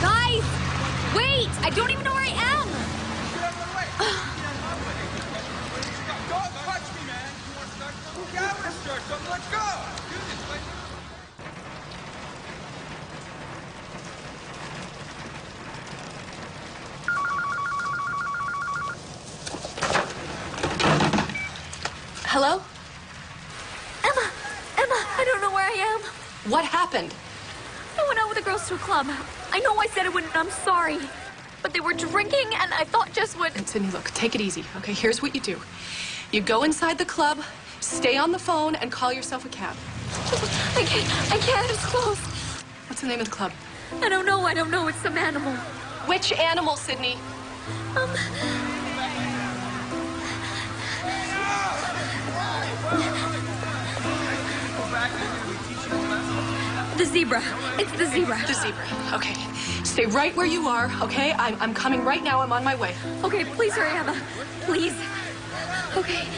Guys, wait! I don't even know where I am. Don't touch me, man. You want to start something? Yeah, I want to start something. Let's go. Hello? Emma! Emma, I don't know where I am. What happened? I went out with the girls to a club. I know I said I wouldn't, I'm sorry. But they were drinking, and I thought Jess would... And Sydney, look, take it easy, okay? Here's what you do. You go inside the club, stay on the phone, and call yourself a cab. I can't, it's closed. What's the name of the club? I don't know, it's some animal. Which animal, Sydney? The zebra. It's the zebra. The zebra. Okay. Stay right where you are, okay? I'm coming right now. I'm on my way. Okay, please hurry, Emma. Please. Okay.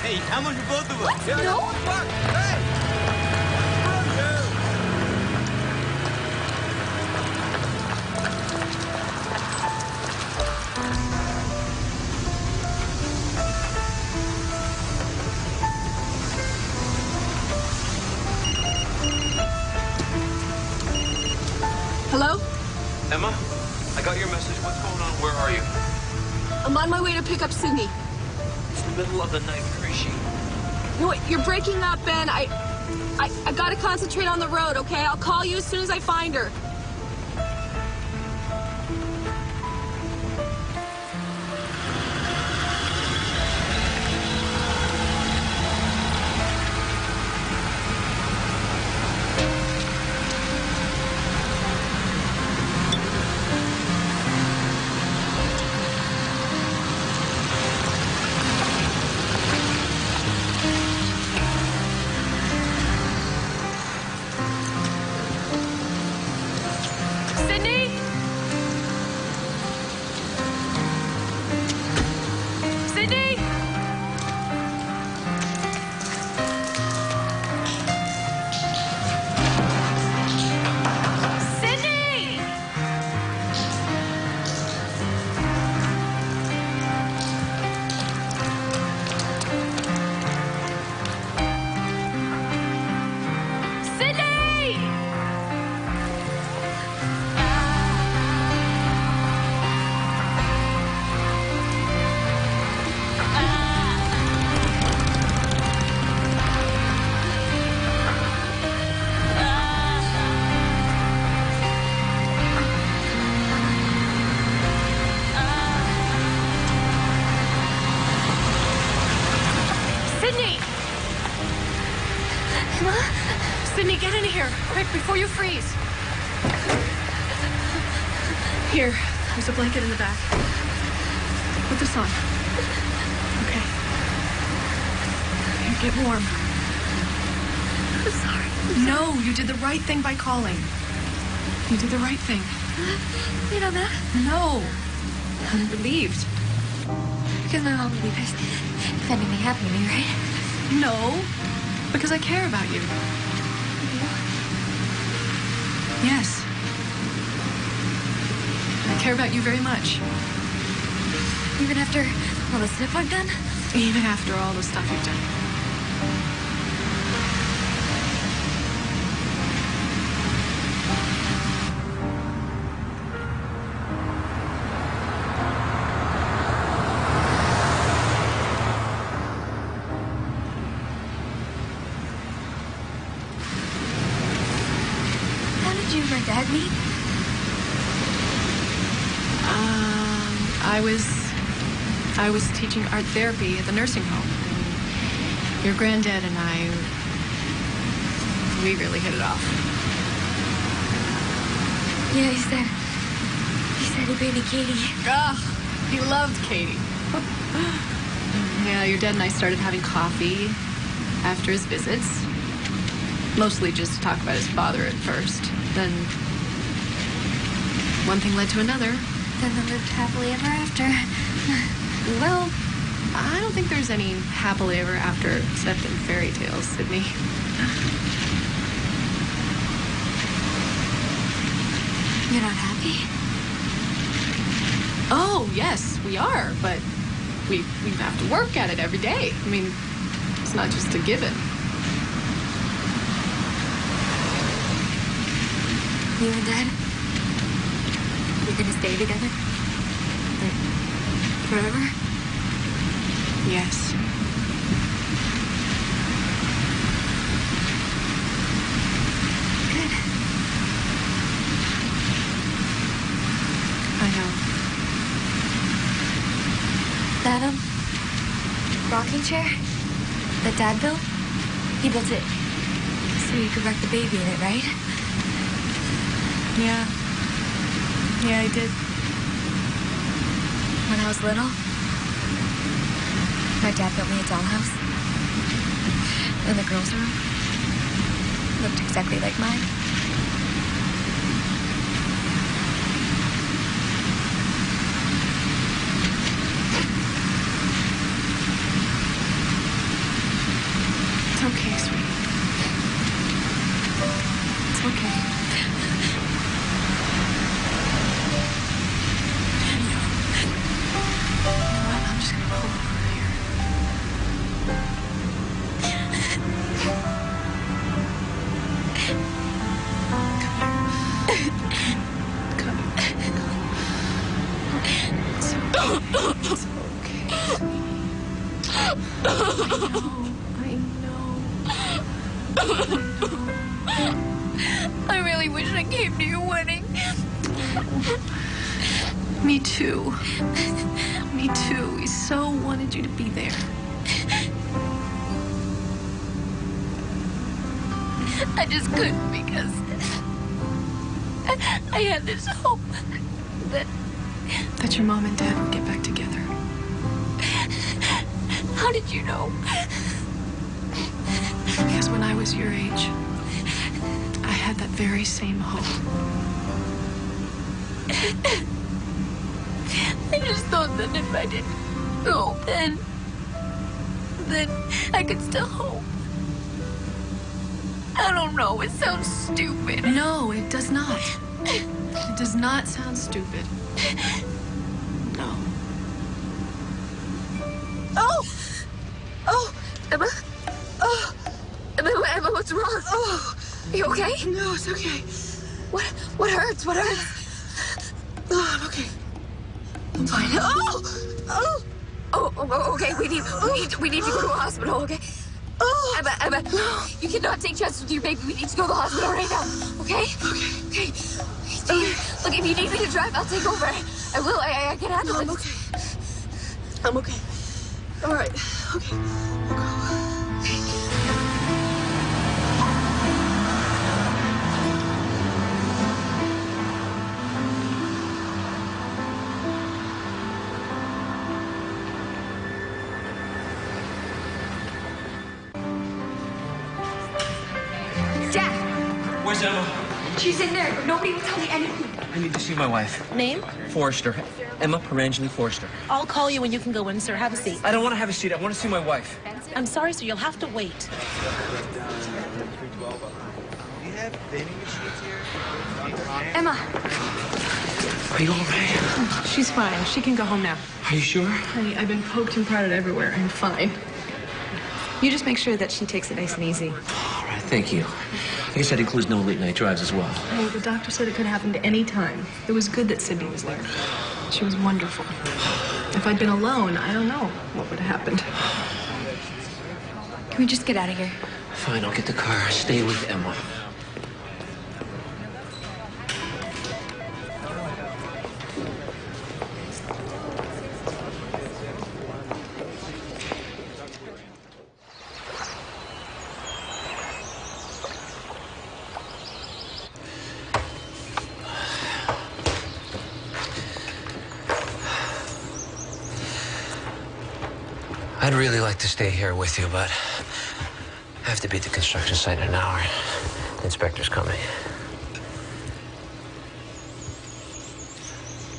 Hey, how much for both of us? What? Yeah, No. Fuck! Hey! Hello? Emma, I got your message. What's going on? Where are you? I'm on my way to pick up Sydney. It's the middle of the night. Where is she? You know what? You're breaking up, Ben. I gotta concentrate on the road, okay? I'll call you as soon as I find her. Sydney, get in here, quick, before you freeze. Here, there's a blanket in the back. Put this on. Okay. Here, get warm. I'm sorry. No, you did the right thing by calling. You did the right thing. You know that? No. I'm relieved. Because my mom would be pissed if anything happened to me, right? No, because I care about you. Yes. I care about you very much. Even after all the stuff I've done? Even after all the stuff you've done. Did you and my dad meet? I was teaching art therapy at the nursing home. And your granddad and I, we really hit it off. Yeah, he said he baby Katie. Ah, he loved Katie. Yeah, your dad and I started having coffee after his visits. Mostly just to talk about his father at first. Then one thing led to another. Then they lived happily ever after. Well, I don't think there's any happily ever after except in fairy tales, Sydney. You're not happy? Oh, yes, we are, but we have to work at it every day. I mean, it's not just a given. You and Dad? You're gonna stay together? Like, forever? Yes. Good. I know. That, rocking chair that Dad built, he built it so you could rock the baby in it, right? Yeah. Yeah, I did. When I was little, my dad built me a dollhouse. And the girls' room looked exactly like mine. It's okay, sweetie. It's okay. I'm just gonna pull over here. Come here. It's okay. I really wish I came to your wedding. Me too. Me too. We so wanted you to be there. I just couldn't because I had this hope that your mom and dad would get back together. How did you know? Because when I was your age, I had that very same hope. I just thought that if I didn't hope, then I could still hope. I don't know, it sounds stupid. No, it does not. It does not sound stupid. No. Oh, Emma. Oh, Emma, what's wrong? Oh, are you okay? No, it's okay. What hurts? What hurts? Oh, I'm okay. I'm fine. Oh, okay. We need to go to a hospital. Okay. Emma, you cannot take chances with your baby. We need to go to the hospital right now. Okay. Okay. Look, if you need me to drive, I'll take over. I will. I can handle it. I'm okay. I'm okay. All right. Okay. I'll go. Dad, Where's Emma? she's in there. Nobody will tell me anything. I need to see my wife. Name? Forrester. Emma Perangeli Forrester. I'll call you when you can go in, sir. Have a seat. I don't want to have a seat. I want to see my wife. I'm sorry, sir. You'll have to wait. Emma. Are you all right? She's fine. She can go home now. Are you sure? Honey, I've been poked and prodded everywhere. I'm fine. You just make sure that she takes it nice and easy. All right, thank you. I guess that includes no late night drives as well. Hey, the doctor said it could happen at any time. It was good that Sydney was there. She was wonderful. If I'd been alone, I don't know what would have happened. Can we just get out of here? Fine, I'll get the car. Stay with Emma. I'd really like to stay here with you, but I have to be at the construction site in an hour. The inspector's coming.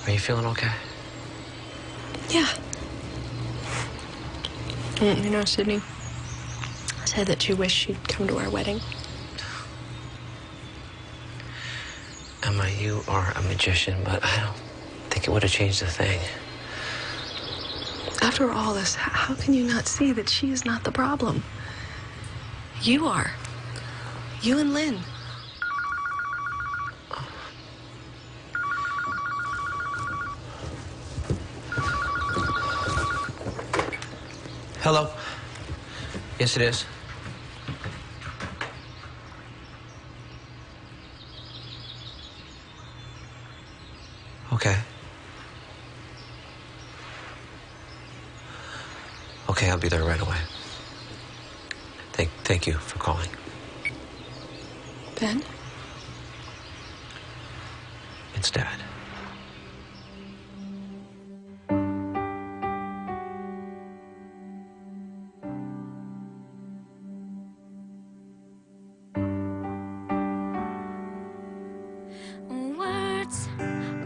Are you feeling okay? Yeah. You know, Sydney said that she wished she'd come to our wedding. Emma, you are a magician, but I don't think it would have changed a thing. After all this, how can you not see that she is not the problem? You are. You and Lynn. Hello. Yes, it is. Okay. Okay, I'll be there right away. Thank you for calling. Ben? It's Dad. Words,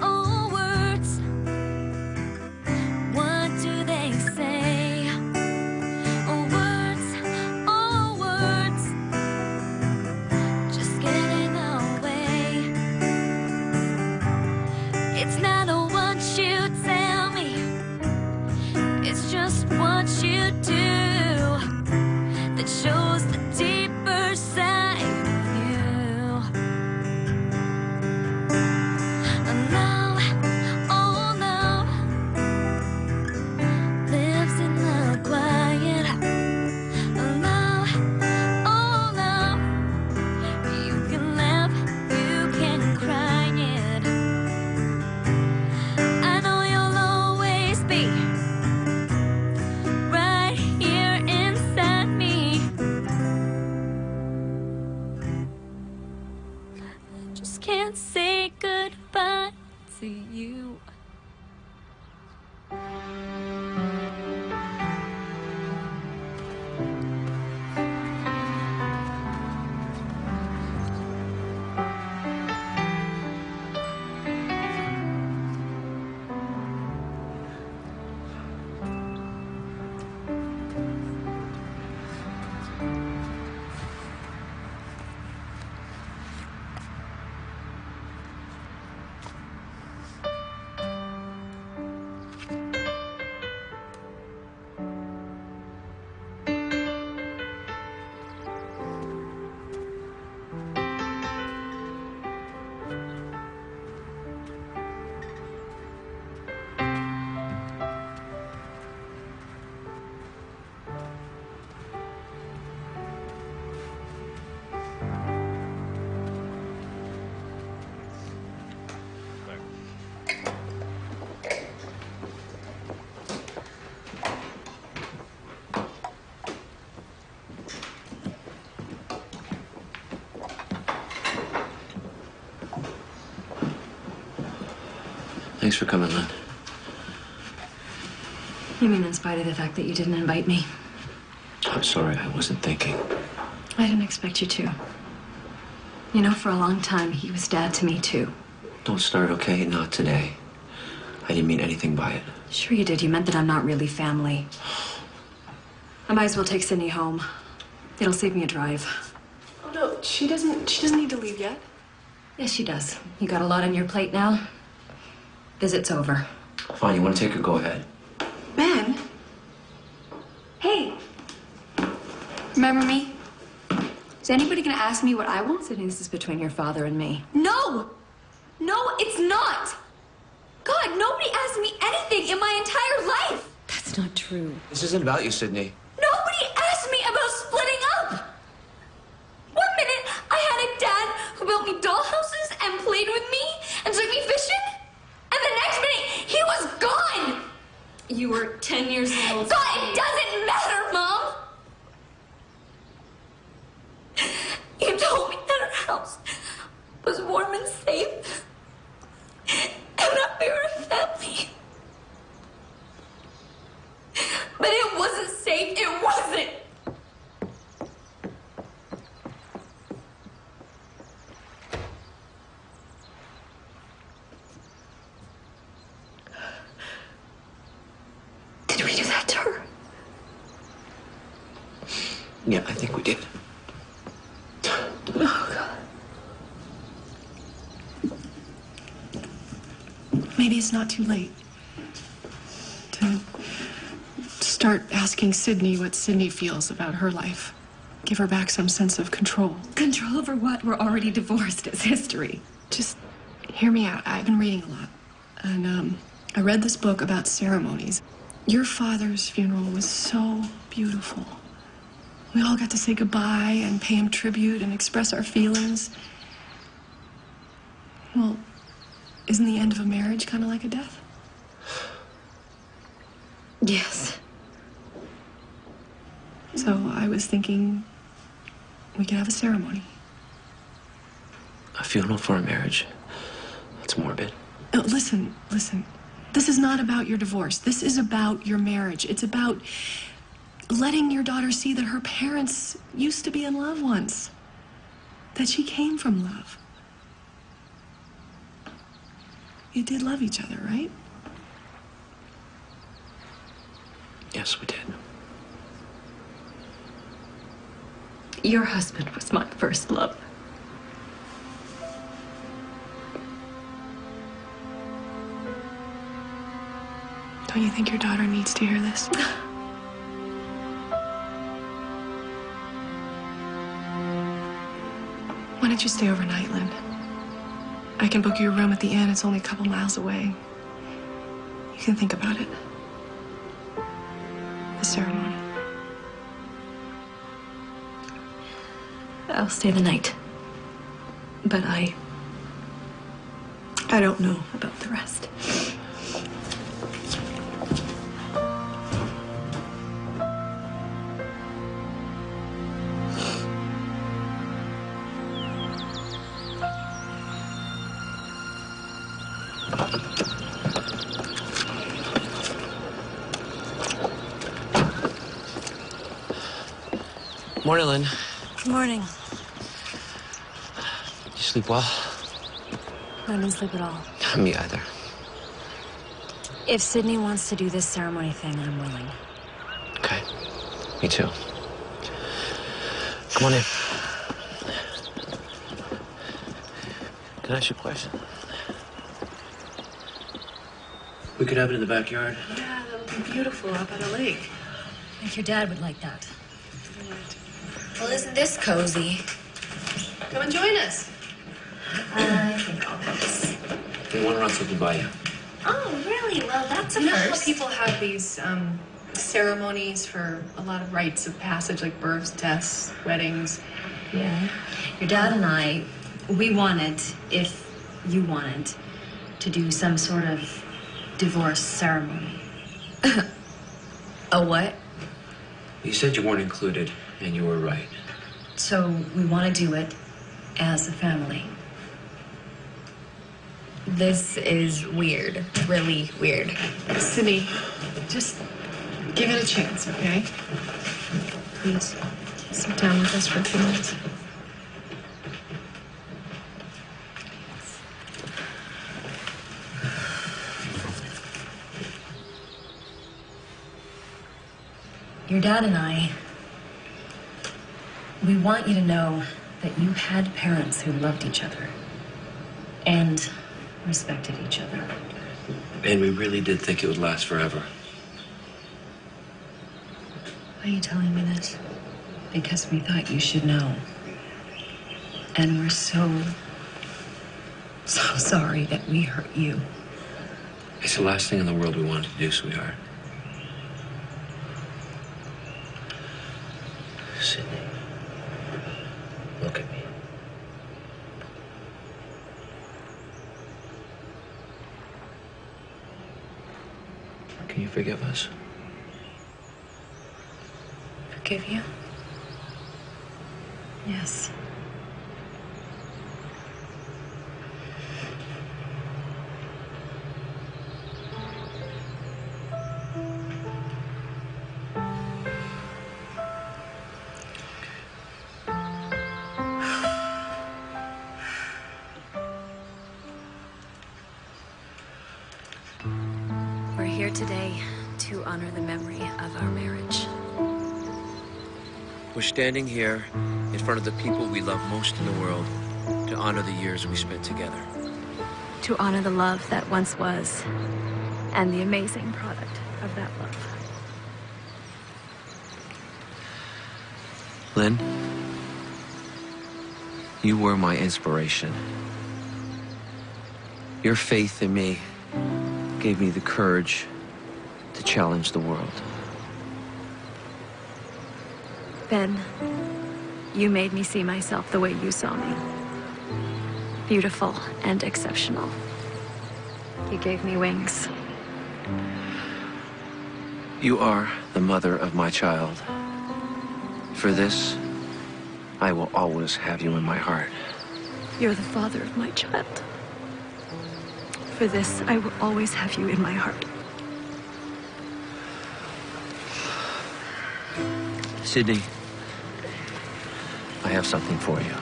oh words, what do they say? Oh words, just getting away. It's not what you tell me, it's just what you do that shows the deeper side of you. Love, oh love, lives in the quiet. Love, oh love, you can laugh, you can cry it. I know you'll always be right here inside me. Just can't say goodbye to you. Thanks for coming, Lynn. You mean in spite of the fact that you didn't invite me? I'm sorry, I wasn't thinking. I didn't expect you to. You know, for a long time, he was Dad to me, too. Don't start, okay? Not today. I didn't mean anything by it. Sure you did. You meant that I'm not really family. I might as well take Sydney home. It'll save me a drive. Oh, no, she doesn't need to leave yet. Yes, she does. You got a lot on your plate now. Visit's over. Fine, you want to take her? Go ahead. Ben? Hey! Remember me? Is anybody gonna ask me what I want? Sydney, this is between your father and me. No! No, it's not! God, nobody asked me anything in my entire life! That's not true. This isn't about you, Sydney. Nobody asked me about splitting up! One minute, I had a dad who built me dollhouses and played with me and took me fishing. And the next minute, he was gone! You were 10 years old. God, it doesn't matter, Mom! You told me that our house was warm and safe. And that we were a family. But it wasn't safe. It wasn't. Yeah, I think we did. Oh, God. Maybe it's not too late to start asking Sydney what Sydney feels about her life. Give her back some sense of control. Control over what? We're already divorced. It's history. Just hear me out. I've been reading a lot. And I read this book about ceremonies. Your father's funeral was so beautiful. We all got to say goodbye and pay him tribute and express our feelings. Well, isn't the end of a marriage kind of like a death? Yes. So I was thinking we could have a ceremony. A funeral for a marriage? That's morbid. Oh, listen. This is not about your divorce. This is about your marriage. It's about letting your daughter see that her parents used to be in love once. That she came from love. You did love each other, right? Yes, we did. Your husband was my first love. Don't you think your daughter needs to hear this? Why don't you stay overnight, Lynn? I can book you a room at the inn. It's only a couple miles away. You can think about it. The ceremony. I'll stay the night. But I don't know about the rest. Morning, Lynn. Good morning. You sleep well? I didn't sleep at all. Me either. If Sydney wants to do this ceremony thing, I'm willing. Okay. Me too. Come on in. Can I ask you a question? We could have it in the backyard. Yeah, that would be beautiful out by the lake. I think your dad would like that. Well, isn't this cozy? Come and join us. I think I'll pass. We want to run something by you. Oh, really? Well, that's a You know how first. people have these ceremonies for a lot of rites of passage, like births, deaths, weddings? Yeah. Your dad and I, we wanted, if you wanted, to do some sort of divorce ceremony. A what? You said you weren't included, and you were right. So we want to do it as a family. This is weird. Really weird. Sydney, just give it a chance, okay? Please, sit down with us for a few minutes. Your dad and I, we want you to know that you had parents who loved each other and respected each other. And we really did think it would last forever. Why are you telling me this? Because we thought you should know. And we're so sorry that we hurt you. It's the last thing in the world we wanted to do, sweetheart. Sydney, look at me. Can you forgive us? Forgive you? Yes. We're here today to honor the memory of our marriage. We're standing here in front of the people we love most in the world to honor the years we spent together. To honor the love that once was and the amazing product of that love. Lynn, you were my inspiration. Your faith in me gave me the courage to challenge the world. Ben, you made me see myself the way you saw me. Beautiful and exceptional. You gave me wings. You are the mother of my child. For this, I will always have you in my heart. You're the father of my child. For this, I will always have you in my heart. Sydney, I have something for you.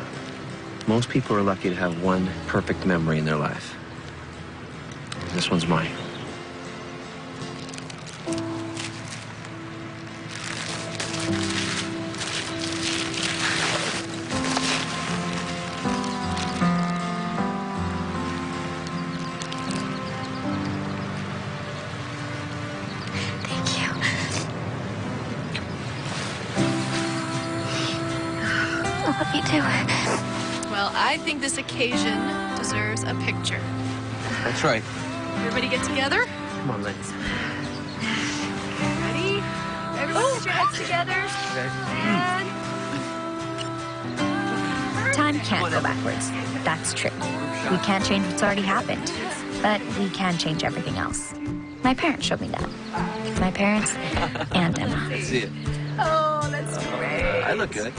Most people are lucky to have one perfect memory in their life. This one's mine. What you do? Well, I think this occasion deserves a picture. That's right. Everybody get together? Come on, Lynn. Ready? Everyone put your heads together. Time can't go backwards. That's true. We can't change what's already happened, but we can change everything else. My parents showed me that. My parents and Emma. See it. Oh, that's great. I look good.